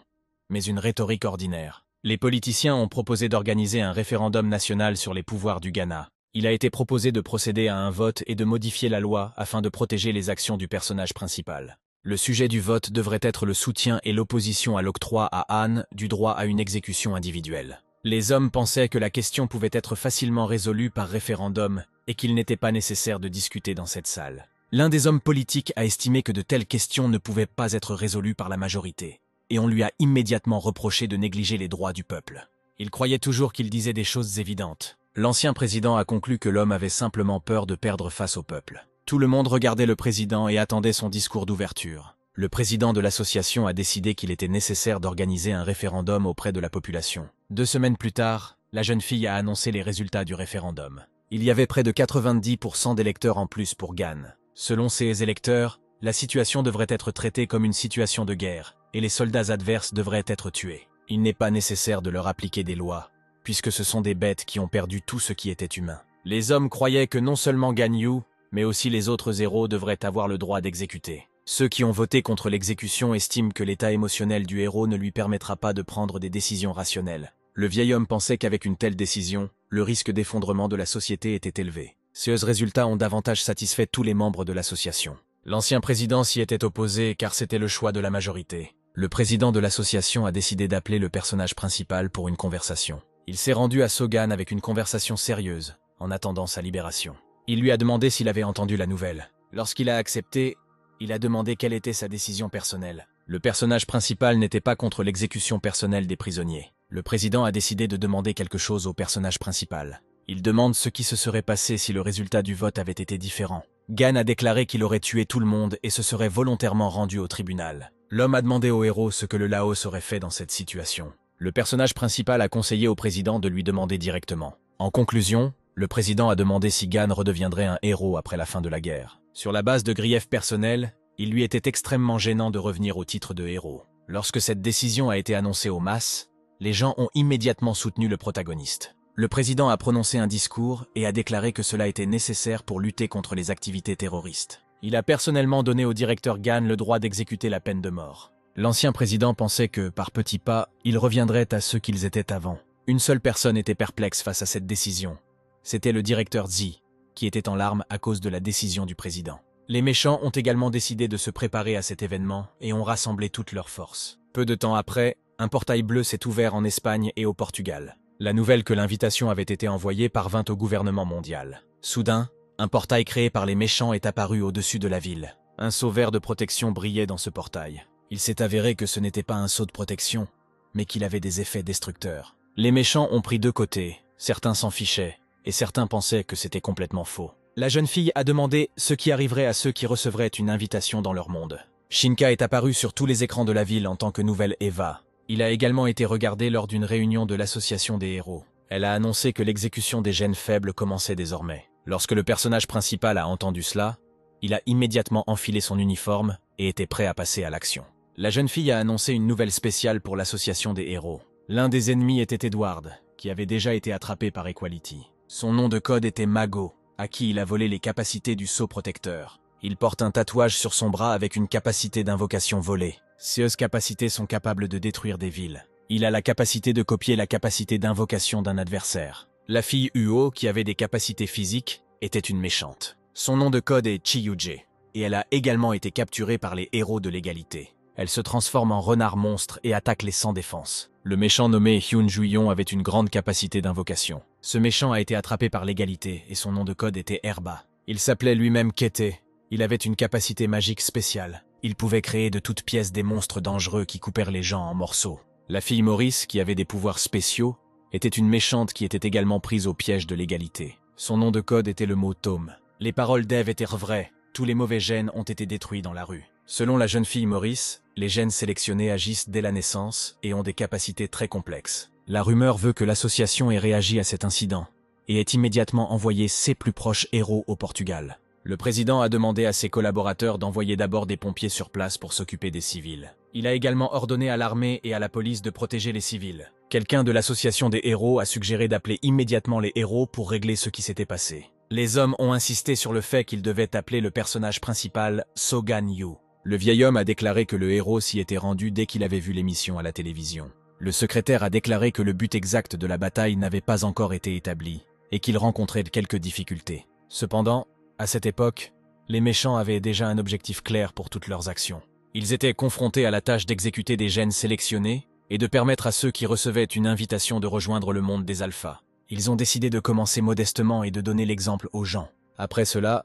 mais une rhétorique ordinaire. Les politiciens ont proposé d'organiser un référendum national sur les pouvoirs du Ghana. Il a été proposé de procéder à un vote et de modifier la loi afin de protéger les actions du personnage principal. Le sujet du vote devrait être le soutien et l'opposition à l'octroi à Han du droit à une exécution individuelle. Les hommes pensaient que la question pouvait être facilement résolue par référendum et qu'il n'était pas nécessaire de discuter dans cette salle. L'un des hommes politiques a estimé que de telles questions ne pouvaient pas être résolues par la majorité, et on lui a immédiatement reproché de négliger les droits du peuple. Il croyait toujours qu'il disait des choses évidentes. L'ancien président a conclu que l'homme avait simplement peur de perdre face au peuple. Tout le monde regardait le président et attendait son discours d'ouverture. Le président de l'association a décidé qu'il était nécessaire d'organiser un référendum auprès de la population. 2 semaines plus tard, la jeune fille a annoncé les résultats du référendum. Il y avait près de 90% d'électeurs en plus pour Gan. Selon ces électeurs, la situation devrait être traitée comme une situation de guerre, et les soldats adverses devraient être tués. Il n'est pas nécessaire de leur appliquer des lois, puisque ce sont des bêtes qui ont perdu tout ce qui était humain. Les hommes croyaient que non seulement Gan Yu, mais aussi les autres héros devraient avoir le droit d'exécuter. Ceux qui ont voté contre l'exécution estiment que l'état émotionnel du héros ne lui permettra pas de prendre des décisions rationnelles. Le vieil homme pensait qu'avec une telle décision, le risque d'effondrement de la société était élevé. Ces résultats ont davantage satisfait tous les membres de l'association. L'ancien président s'y était opposé car c'était le choix de la majorité. Le président de l'association a décidé d'appeler le personnage principal pour une conversation. Il s'est rendu à So-gan avec une conversation sérieuse, en attendant sa libération. Il lui a demandé s'il avait entendu la nouvelle. Lorsqu'il a accepté, il a demandé quelle était sa décision personnelle. Le personnage principal n'était pas contre l'exécution personnelle des prisonniers. Le président a décidé de demander quelque chose au personnage principal. Il demande ce qui se serait passé si le résultat du vote avait été différent. Gan a déclaré qu'il aurait tué tout le monde et se serait volontairement rendu au tribunal. L'homme a demandé au héros ce que le Laos aurait fait dans cette situation. Le personnage principal a conseillé au président de lui demander directement. En conclusion, le président a demandé si Gan redeviendrait un héros après la fin de la guerre. Sur la base de griefs personnels, il lui était extrêmement gênant de revenir au titre de héros. Lorsque cette décision a été annoncée aux masses, les gens ont immédiatement soutenu le protagoniste. Le président a prononcé un discours et a déclaré que cela était nécessaire pour lutter contre les activités terroristes. Il a personnellement donné au directeur Gan le droit d'exécuter la peine de mort. L'ancien président pensait que, par petits pas, ils reviendraient à ce qu'ils étaient avant. Une seule personne était perplexe face à cette décision. C'était le directeur Zi. qui étaient en larmes à cause de la décision du président. Les méchants ont également décidé de se préparer à cet événement et ont rassemblé toutes leurs forces. Peu de temps après, un portail bleu s'est ouvert en Espagne et au Portugal. La nouvelle que l'invitation avait été envoyée parvint au gouvernement mondial. Soudain, un portail créé par les méchants est apparu au-dessus de la ville. Un seau vert de protection brillait dans ce portail. Il s'est avéré que ce n'était pas un seau de protection, mais qu'il avait des effets destructeurs. Les méchants ont pris deux côtés, certains s'en fichaient, et certains pensaient que c'était complètement faux. La jeune fille a demandé ce qui arriverait à ceux qui recevraient une invitation dans leur monde. Shinka est apparu sur tous les écrans de la ville en tant que nouvelle Eva. Il a également été regardé lors d'une réunion de l'association des héros. Elle a annoncé que l'exécution des gènes faibles commençait désormais. Lorsque le personnage principal a entendu cela, il a immédiatement enfilé son uniforme et était prêt à passer à l'action. La jeune fille a annoncé une nouvelle spéciale pour l'association des héros. L'un des ennemis était Edward, qui avait déjà été attrapé par Equality. Son nom de code était Mago, à qui il a volé les capacités du sceau protecteur. Il porte un tatouage sur son bras avec une capacité d'invocation volée. Ces capacités sont capables de détruire des villes. Il a la capacité de copier la capacité d'invocation d'un adversaire. La fille Uo, qui avait des capacités physiques, était une méchante. Son nom de code est Chiyuje, et elle a également été capturée par les héros de l'égalité. Elle se transforme en renard monstre et attaque les sans défense. Le méchant nommé Hyun Juyon avait une grande capacité d'invocation. Ce méchant a été attrapé par l'égalité et son nom de code était Herba. Il s'appelait lui-même Kete. Il avait une capacité magique spéciale. Il pouvait créer de toutes pièces des monstres dangereux qui coupèrent les gens en morceaux. La fille Maurice, qui avait des pouvoirs spéciaux, était une méchante qui était également prise au piège de l'égalité. Son nom de code était le mot Tome. Les paroles d'Eve étaient vraies. Tous les mauvais gènes ont été détruits dans la rue. Selon la jeune fille Maurice, les gènes sélectionnés agissent dès la naissance et ont des capacités très complexes. La rumeur veut que l'association ait réagi à cet incident et ait immédiatement envoyé ses plus proches héros au Portugal. Le président a demandé à ses collaborateurs d'envoyer d'abord des pompiers sur place pour s'occuper des civils. Il a également ordonné à l'armée et à la police de protéger les civils. Quelqu'un de l'association des héros a suggéré d'appeler immédiatement les héros pour régler ce qui s'était passé. Les hommes ont insisté sur le fait qu'ils devaient appeler le personnage principal Sogan Yu. Le vieil homme a déclaré que le héros s'y était rendu dès qu'il avait vu l'émission à la télévision. Le secrétaire a déclaré que le but exact de la bataille n'avait pas encore été établi et qu'il rencontrait quelques difficultés. Cependant, à cette époque, les méchants avaient déjà un objectif clair pour toutes leurs actions. Ils étaient confrontés à la tâche d'exécuter des gènes sélectionnés et de permettre à ceux qui recevaient une invitation de rejoindre le monde des alphas. Ils ont décidé de commencer modestement et de donner l'exemple aux gens. Après cela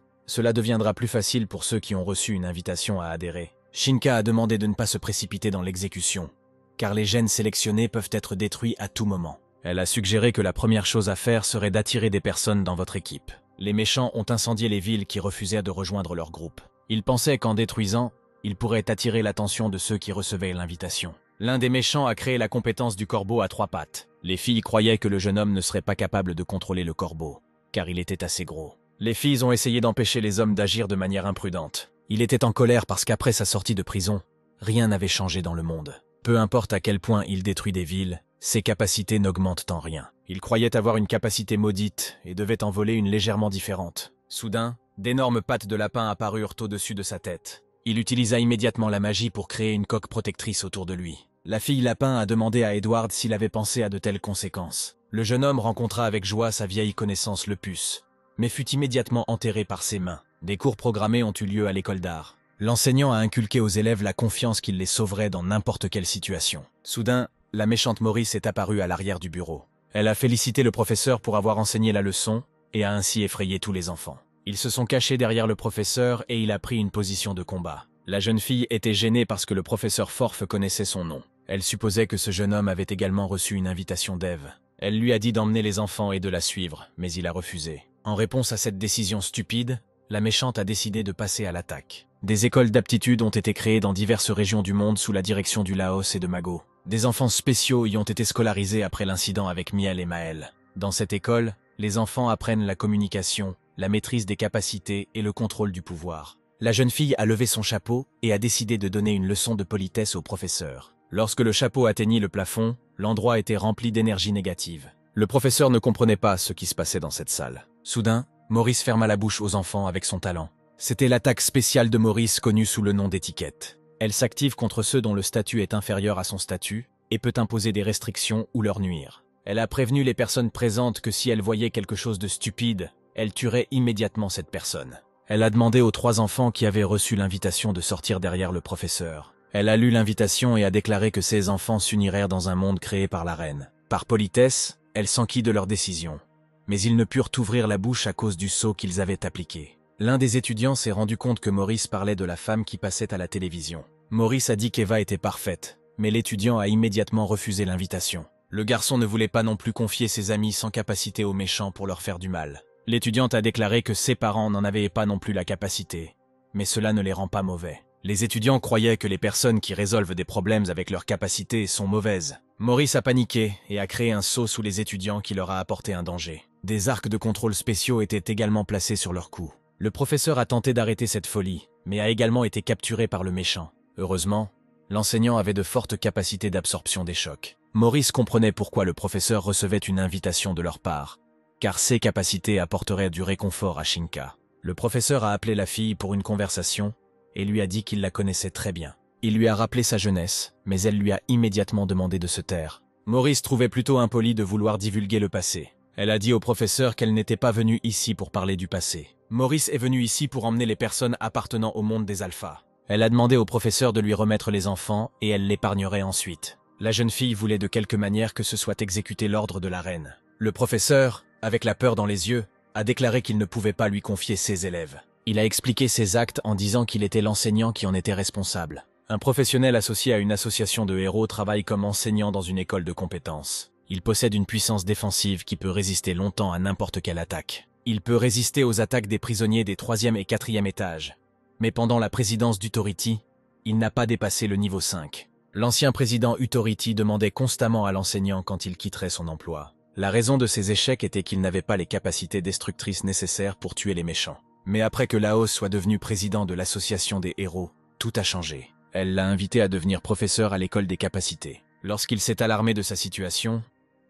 deviendra plus facile pour ceux qui ont reçu une invitation à adhérer. Shinka a demandé de ne pas se précipiter dans l'exécution, car les gènes sélectionnés peuvent être détruits à tout moment. Elle a suggéré que la première chose à faire serait d'attirer des personnes dans votre équipe. Les méchants ont incendié les villes qui refusaient de rejoindre leur groupe. Ils pensaient qu'en détruisant, ils pourraient attirer l'attention de ceux qui recevaient l'invitation. L'un des méchants a créé la compétence du corbeau à 3 pattes. Les filles croyaient que le jeune homme ne serait pas capable de contrôler le corbeau, car il était assez gros. Les filles ont essayé d'empêcher les hommes d'agir de manière imprudente. Il était en colère parce qu'après sa sortie de prison, rien n'avait changé dans le monde. Peu importe à quel point il détruit des villes, ses capacités n'augmentent en rien. Il croyait avoir une capacité maudite et devait en voler une légèrement différente. Soudain, d'énormes pattes de lapin apparurent au-dessus de sa tête. Il utilisa immédiatement la magie pour créer une coque protectrice autour de lui. La fille lapin a demandé à Edward s'il avait pensé à de telles conséquences. Le jeune homme rencontra avec joie sa vieille connaissance le puce, mais fut immédiatement enterré par ses mains. Des cours programmés ont eu lieu à l'école d'art. L'enseignant a inculqué aux élèves la confiance qu'il les sauverait dans n'importe quelle situation. Soudain, la méchante Maurice est apparue à l'arrière du bureau. Elle a félicité le professeur pour avoir enseigné la leçon et a ainsi effrayé tous les enfants. Ils se sont cachés derrière le professeur et il a pris une position de combat. La jeune fille était gênée parce que le professeur Forf connaissait son nom. Elle supposait que ce jeune homme avait également reçu une invitation d'Eve. Elle lui a dit d'emmener les enfants et de la suivre, mais il a refusé. En réponse à cette décision stupide, la méchante a décidé de passer à l'attaque. Des écoles d'aptitude ont été créées dans diverses régions du monde sous la direction du Laos et de Mago. Des enfants spéciaux y ont été scolarisés après l'incident avec Miel et Maël. Dans cette école, les enfants apprennent la communication, la maîtrise des capacités et le contrôle du pouvoir. La jeune fille a levé son chapeau et a décidé de donner une leçon de politesse au professeur. Lorsque le chapeau atteignit le plafond, l'endroit était rempli d'énergie négative. Le professeur ne comprenait pas ce qui se passait dans cette salle. Soudain, Maurice ferma la bouche aux enfants avec son talent. C'était l'attaque spéciale de Maurice connue sous le nom d'étiquette. Elle s'active contre ceux dont le statut est inférieur à son statut et peut imposer des restrictions ou leur nuire. Elle a prévenu les personnes présentes que si elles voyaient quelque chose de stupide, elle tuerait immédiatement cette personne. Elle a demandé aux 3 enfants qui avaient reçu l'invitation de sortir derrière le professeur. Elle a lu l'invitation et a déclaré que ces enfants s'uniraient dans un monde créé par la reine. Par politesse, elle s'enquit de leur décision. Mais ils ne purent ouvrir la bouche à cause du sceau qu'ils avaient appliqué. L'un des étudiants s'est rendu compte que Maurice parlait de la femme qui passait à la télévision. Maurice a dit qu'Eva était parfaite, mais l'étudiant a immédiatement refusé l'invitation. Le garçon ne voulait pas non plus confier ses amis sans capacité aux méchants pour leur faire du mal. L'étudiante a déclaré que ses parents n'en avaient pas non plus la capacité, mais cela ne les rend pas mauvais. Les étudiants croyaient que les personnes qui résolvent des problèmes avec leurs capacités sont mauvaises. Maurice a paniqué et a créé un sceau sous les étudiants qui leur a apporté un danger. Des arcs de contrôle spéciaux étaient également placés sur leur cou. Le professeur a tenté d'arrêter cette folie, mais a également été capturé par le méchant. Heureusement, l'enseignant avait de fortes capacités d'absorption des chocs. Maurice comprenait pourquoi le professeur recevait une invitation de leur part, car ses capacités apporteraient du réconfort à Shinka. Le professeur a appelé la fille pour une conversation et lui a dit qu'il la connaissait très bien. Il lui a rappelé sa jeunesse, mais elle lui a immédiatement demandé de se taire. Maurice trouvait plutôt impoli de vouloir divulguer le passé. Elle a dit au professeur qu'elle n'était pas venue ici pour parler du passé. Maurice est venu ici pour emmener les personnes appartenant au monde des alphas. Elle a demandé au professeur de lui remettre les enfants et elle l'épargnerait ensuite. La jeune fille voulait de quelque manière que ce soit exécuté l'ordre de la reine. Le professeur, avec la peur dans les yeux, a déclaré qu'il ne pouvait pas lui confier ses élèves. Il a expliqué ses actes en disant qu'il était l'enseignant qui en était responsable. Un professionnel associé à une association de héros travaille comme enseignant dans une école de compétences. Il possède une puissance défensive qui peut résister longtemps à n'importe quelle attaque. Il peut résister aux attaques des prisonniers des 3e et 4e étages. Mais pendant la présidence d'Authority, il n'a pas dépassé le niveau 5. L'ancien président Authority demandait constamment à l'enseignant quand il quitterait son emploi. La raison de ses échecs était qu'il n'avait pas les capacités destructrices nécessaires pour tuer les méchants. Mais après que Laos soit devenu président de l'association des héros, tout a changé. Elle l'a invité à devenir professeur à l'école des capacités. Lorsqu'il s'est alarmé de sa situation,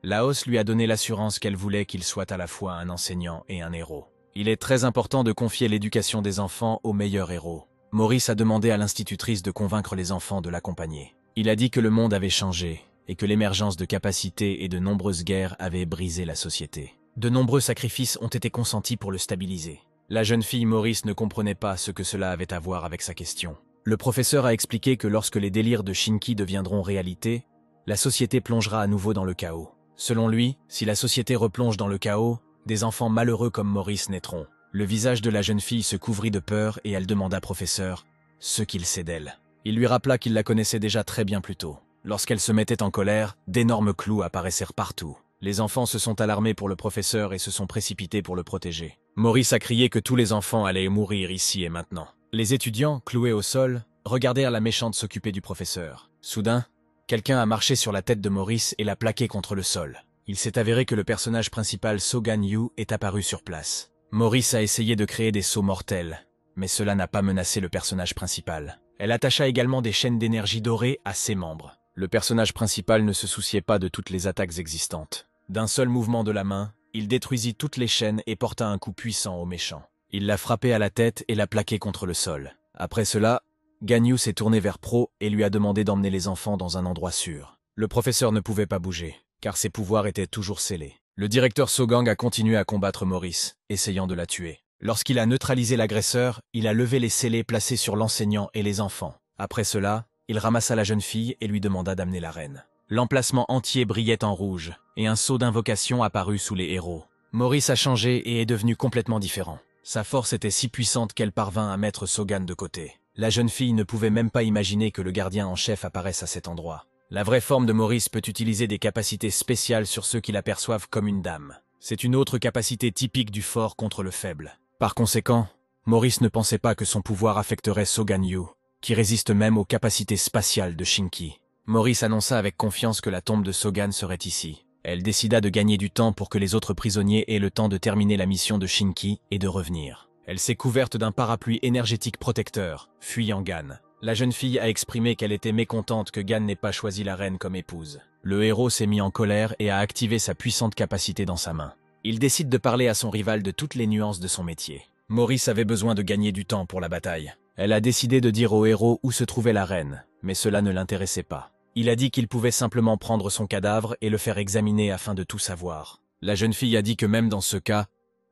Laos lui a donné l'assurance qu'elle voulait qu'il soit à la fois un enseignant et un héros. Il est très important de confier l'éducation des enfants aux meilleurs héros. Maurice a demandé à l'institutrice de convaincre les enfants de l'accompagner. Il a dit que le monde avait changé et que l'émergence de capacités et de nombreuses guerres avaient brisé la société. De nombreux sacrifices ont été consentis pour le stabiliser. La jeune fille Maurice ne comprenait pas ce que cela avait à voir avec sa question. Le professeur a expliqué que lorsque les délires de Shinki deviendront réalité, la société plongera à nouveau dans le chaos. Selon lui, si la société replonge dans le chaos, des enfants malheureux comme Maurice naîtront. Le visage de la jeune fille se couvrit de peur et elle demanda au professeur ce qu'il sait d'elle. Il lui rappela qu'il la connaissait déjà très bien plus tôt. Lorsqu'elle se mettait en colère, d'énormes clous apparaissèrent partout. Les enfants se sont alarmés pour le professeur et se sont précipités pour le protéger. Maurice a crié que tous les enfants allaient mourir ici et maintenant. Les étudiants, cloués au sol, regardèrent la méchante s'occuper du professeur. Soudain, quelqu'un a marché sur la tête de Maurice et l'a plaqué contre le sol. Il s'est avéré que le personnage principal Sogan Yu est apparu sur place. Maurice a essayé de créer des sauts mortels, mais cela n'a pas menacé le personnage principal. Elle attacha également des chaînes d'énergie dorées à ses membres. Le personnage principal ne se souciait pas de toutes les attaques existantes. D'un seul mouvement de la main, il détruisit toutes les chaînes et porta un coup puissant au méchant. Il l'a frappé à la tête et l'a plaqué contre le sol. Après cela, Ganyu s'est tourné vers Pro et lui a demandé d'emmener les enfants dans un endroit sûr. Le professeur ne pouvait pas bouger, car ses pouvoirs étaient toujours scellés. Le directeur Sogang a continué à combattre Maurice, essayant de la tuer. Lorsqu'il a neutralisé l'agresseur, il a levé les scellés placés sur l'enseignant et les enfants. Après cela, il ramassa la jeune fille et lui demanda d'amener la reine. L'emplacement entier brillait en rouge, et un sceau d'invocation apparut sous les héros. Maurice a changé et est devenu complètement différent. Sa force était si puissante qu'elle parvint à mettre Sogan de côté. La jeune fille ne pouvait même pas imaginer que le gardien en chef apparaisse à cet endroit. La vraie forme de Maurice peut utiliser des capacités spéciales sur ceux qui l'aperçoivent comme une dame. C'est une autre capacité typique du fort contre le faible. Par conséquent, Maurice ne pensait pas que son pouvoir affecterait Sogan Yu, qui résiste même aux capacités spatiales de Shinki. Maurice annonça avec confiance que la tombe de Sogan serait ici. Elle décida de gagner du temps pour que les autres prisonniers aient le temps de terminer la mission de Shinki et de revenir. Elle s'est couverte d'un parapluie énergétique protecteur, fuyant Gan. La jeune fille a exprimé qu'elle était mécontente que Gan n'ait pas choisi la reine comme épouse. Le héros s'est mis en colère et a activé sa puissante capacité dans sa main. Il décide de parler à son rival de toutes les nuances de son métier. Maurice avait besoin de gagner du temps pour la bataille. Elle a décidé de dire au héros où se trouvait la reine, mais cela ne l'intéressait pas. Il a dit qu'il pouvait simplement prendre son cadavre et le faire examiner afin de tout savoir. La jeune fille a dit que même dans ce cas,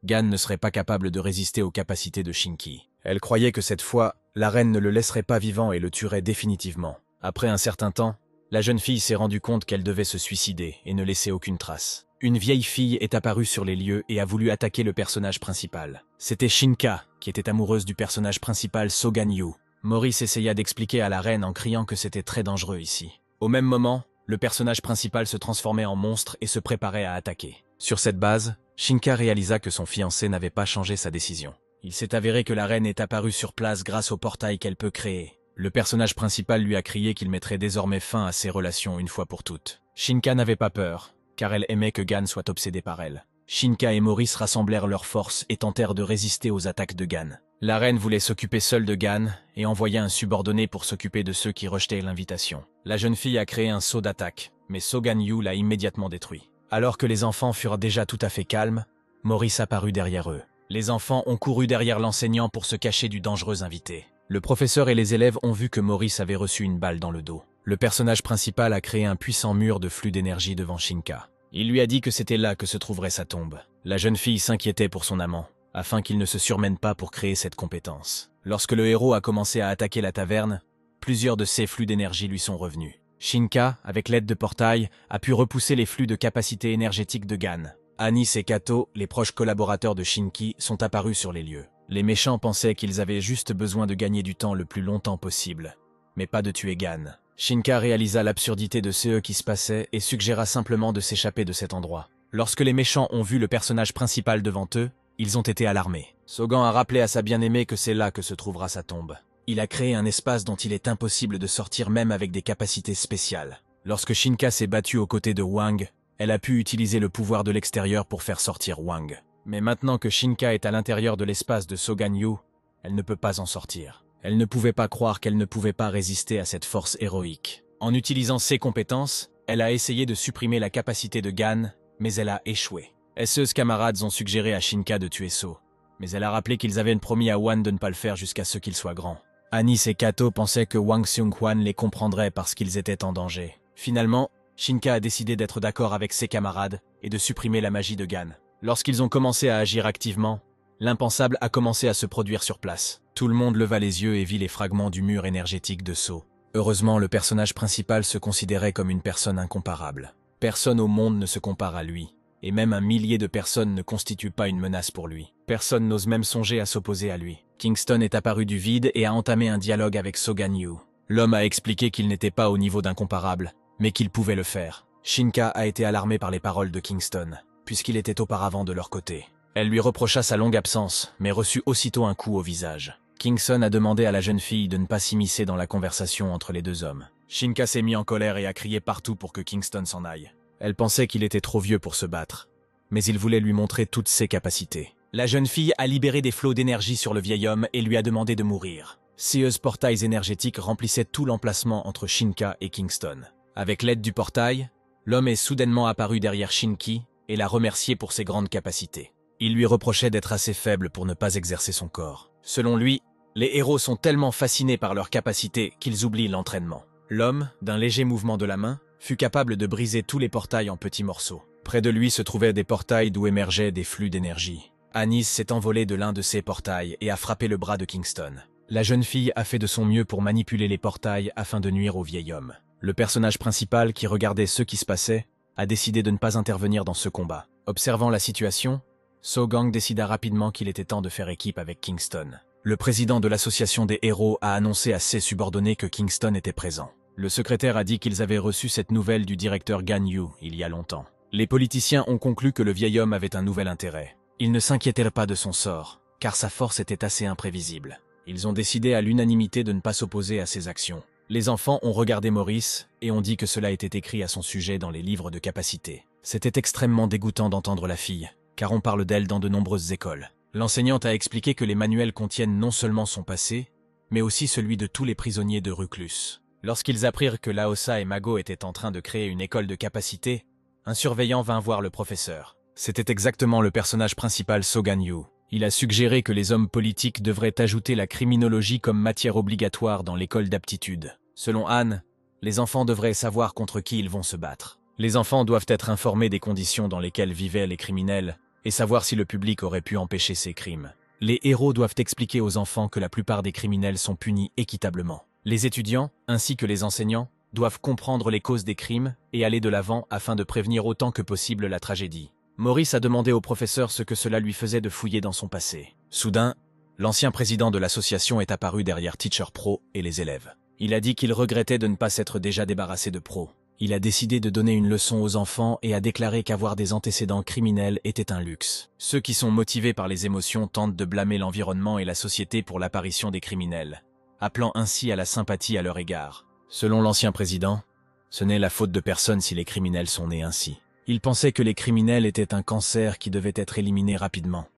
Gan ne serait pas capable de résister aux capacités de Shinki. Elle croyait que cette fois, la reine ne le laisserait pas vivant et le tuerait définitivement. Après un certain temps, la jeune fille s'est rendue compte qu'elle devait se suicider et ne laisser aucune trace. Une vieille fille est apparue sur les lieux et a voulu attaquer le personnage principal. C'était Shinka, qui était amoureuse du personnage principal Sogan-yu. Maurice essaya d'expliquer à la reine en criant que c'était très dangereux ici. Au même moment, le personnage principal se transformait en monstre et se préparait à attaquer. Sur cette base, Shinka réalisa que son fiancé n'avait pas changé sa décision. Il s'est avéré que la reine est apparue sur place grâce au portail qu'elle peut créer. Le personnage principal lui a crié qu'il mettrait désormais fin à ses relations une fois pour toutes. Shinka n'avait pas peur, car elle aimait que Gan soit obsédé par elle. Shinka et Maurice rassemblèrent leurs forces et tentèrent de résister aux attaques de Gan. La reine voulait s'occuper seule de Gan et envoya un subordonné pour s'occuper de ceux qui rejetaient l'invitation. La jeune fille a créé un sceau d'attaque, mais Sogan-yu l'a immédiatement détruit. Alors que les enfants furent déjà tout à fait calmes, Maurice apparut derrière eux. Les enfants ont couru derrière l'enseignant pour se cacher du dangereux invité. Le professeur et les élèves ont vu que Maurice avait reçu une balle dans le dos. Le personnage principal a créé un puissant mur de flux d'énergie devant Shinka. Il lui a dit que c'était là que se trouverait sa tombe. La jeune fille s'inquiétait pour son amant, afin qu'il ne se surmène pas pour créer cette compétence. Lorsque le héros a commencé à attaquer la taverne, plusieurs de ces flux d'énergie lui sont revenus. Shinka, avec l'aide de portail, a pu repousser les flux de capacité énergétique de Gan. Anis et Kato, les proches collaborateurs de Shinki, sont apparus sur les lieux. Les méchants pensaient qu'ils avaient juste besoin de gagner du temps le plus longtemps possible, mais pas de tuer Gan. Shinka réalisa l'absurdité de ce qui se passait et suggéra simplement de s'échapper de cet endroit. Lorsque les méchants ont vu le personnage principal devant eux, ils ont été alarmés. Sogan a rappelé à sa bien-aimée que c'est là que se trouvera sa tombe. Il a créé un espace dont il est impossible de sortir même avec des capacités spéciales. Lorsque Shinka s'est battue aux côtés de Wang, elle a pu utiliser le pouvoir de l'extérieur pour faire sortir Wang. Mais maintenant que Shinka est à l'intérieur de l'espace de Sogan-yu, elle ne peut pas en sortir. Elle ne pouvait pas croire qu'elle ne pouvait pas résister à cette force héroïque. En utilisant ses compétences, elle a essayé de supprimer la capacité de Gan, mais elle a échoué. Ses camarades ont suggéré à Shinka de tuer So, mais elle a rappelé qu'ils avaient promis à Wan de ne pas le faire jusqu'à ce qu'il soit grand. Anis et Kato pensaient que Wang Seung-hwan les comprendrait parce qu'ils étaient en danger. Finalement, Shinka a décidé d'être d'accord avec ses camarades et de supprimer la magie de Gan. Lorsqu'ils ont commencé à agir activement, l'impensable a commencé à se produire sur place. Tout le monde leva les yeux et vit les fragments du mur énergétique de So. Heureusement, le personnage principal se considérait comme une personne incomparable. Personne au monde ne se compare à lui, et même un millier de personnes ne constituent pas une menace pour lui. Personne n'ose même songer à s'opposer à lui. Kingston est apparu du vide et a entamé un dialogue avec Sogan-yu. L'homme a expliqué qu'il n'était pas au niveau d'incomparable, mais qu'il pouvait le faire. Shinka a été alarmée par les paroles de Kingston, puisqu'il était auparavant de leur côté. Elle lui reprocha sa longue absence, mais reçut aussitôt un coup au visage. Kingston a demandé à la jeune fille de ne pas s'immiscer dans la conversation entre les deux hommes. Shinka s'est mis en colère et a crié partout pour que Kingston s'en aille. Elle pensait qu'il était trop vieux pour se battre, mais il voulait lui montrer toutes ses capacités. La jeune fille a libéré des flots d'énergie sur le vieil homme et lui a demandé de mourir. Ces portails énergétiques remplissaient tout l'emplacement entre Shinka et Kingston. Avec l'aide du portail, l'homme est soudainement apparu derrière Shinki et l'a remercié pour ses grandes capacités. Il lui reprochait d'être assez faible pour ne pas exercer son corps. Selon lui, les héros sont tellement fascinés par leurs capacités qu'ils oublient l'entraînement. L'homme, d'un léger mouvement de la main, fut capable de briser tous les portails en petits morceaux. Près de lui se trouvaient des portails d'où émergeaient des flux d'énergie. Anis s'est envolé de l'un de ces portails et a frappé le bras de Kingston. La jeune fille a fait de son mieux pour manipuler les portails afin de nuire au vieil homme. Le personnage principal, qui regardait ce qui se passait, a décidé de ne pas intervenir dans ce combat. Observant la situation, Sogang décida rapidement qu'il était temps de faire équipe avec Kingston. Le président de l'association des héros a annoncé à ses subordonnés que Kingston était présent. Le secrétaire a dit qu'ils avaient reçu cette nouvelle du directeur Gan Yu il y a longtemps. Les politiciens ont conclu que le vieil homme avait un nouvel intérêt. Ils ne s'inquiétèrent pas de son sort, car sa force était assez imprévisible. Ils ont décidé à l'unanimité de ne pas s'opposer à ses actions. Les enfants ont regardé Maurice et ont dit que cela était écrit à son sujet dans les livres de capacité. C'était extrêmement dégoûtant d'entendre la fille, car on parle d'elle dans de nombreuses écoles. L'enseignante a expliqué que les manuels contiennent non seulement son passé, mais aussi celui de tous les prisonniers de Ruclus. Lorsqu'ils apprirent que Laosa et Mago étaient en train de créer une école de capacité, un surveillant vint voir le professeur. C'était exactement le personnage principal Sogan-yu. Il a suggéré que les hommes politiques devraient ajouter la criminologie comme matière obligatoire dans l'école d'aptitude. Selon Anne, les enfants devraient savoir contre qui ils vont se battre. Les enfants doivent être informés des conditions dans lesquelles vivaient les criminels et savoir si le public aurait pu empêcher ces crimes. Les héros doivent expliquer aux enfants que la plupart des criminels sont punis équitablement. Les étudiants, ainsi que les enseignants, doivent comprendre les causes des crimes et aller de l'avant afin de prévenir autant que possible la tragédie. Maurice a demandé au professeur ce que cela lui faisait de fouiller dans son passé. Soudain, l'ancien président de l'association est apparu derrière Teacher Pro et les élèves. Il a dit qu'il regrettait de ne pas s'être déjà débarrassé de Pro. Il a décidé de donner une leçon aux enfants et a déclaré qu'avoir des antécédents criminels était un luxe. Ceux qui sont motivés par les émotions tentent de blâmer l'environnement et la société pour l'apparition des criminels, appelant ainsi à la sympathie à leur égard. Selon l'ancien président, ce n'est la faute de personne si les criminels sont nés ainsi. Il pensait que les criminels étaient un cancer qui devait être éliminé rapidement.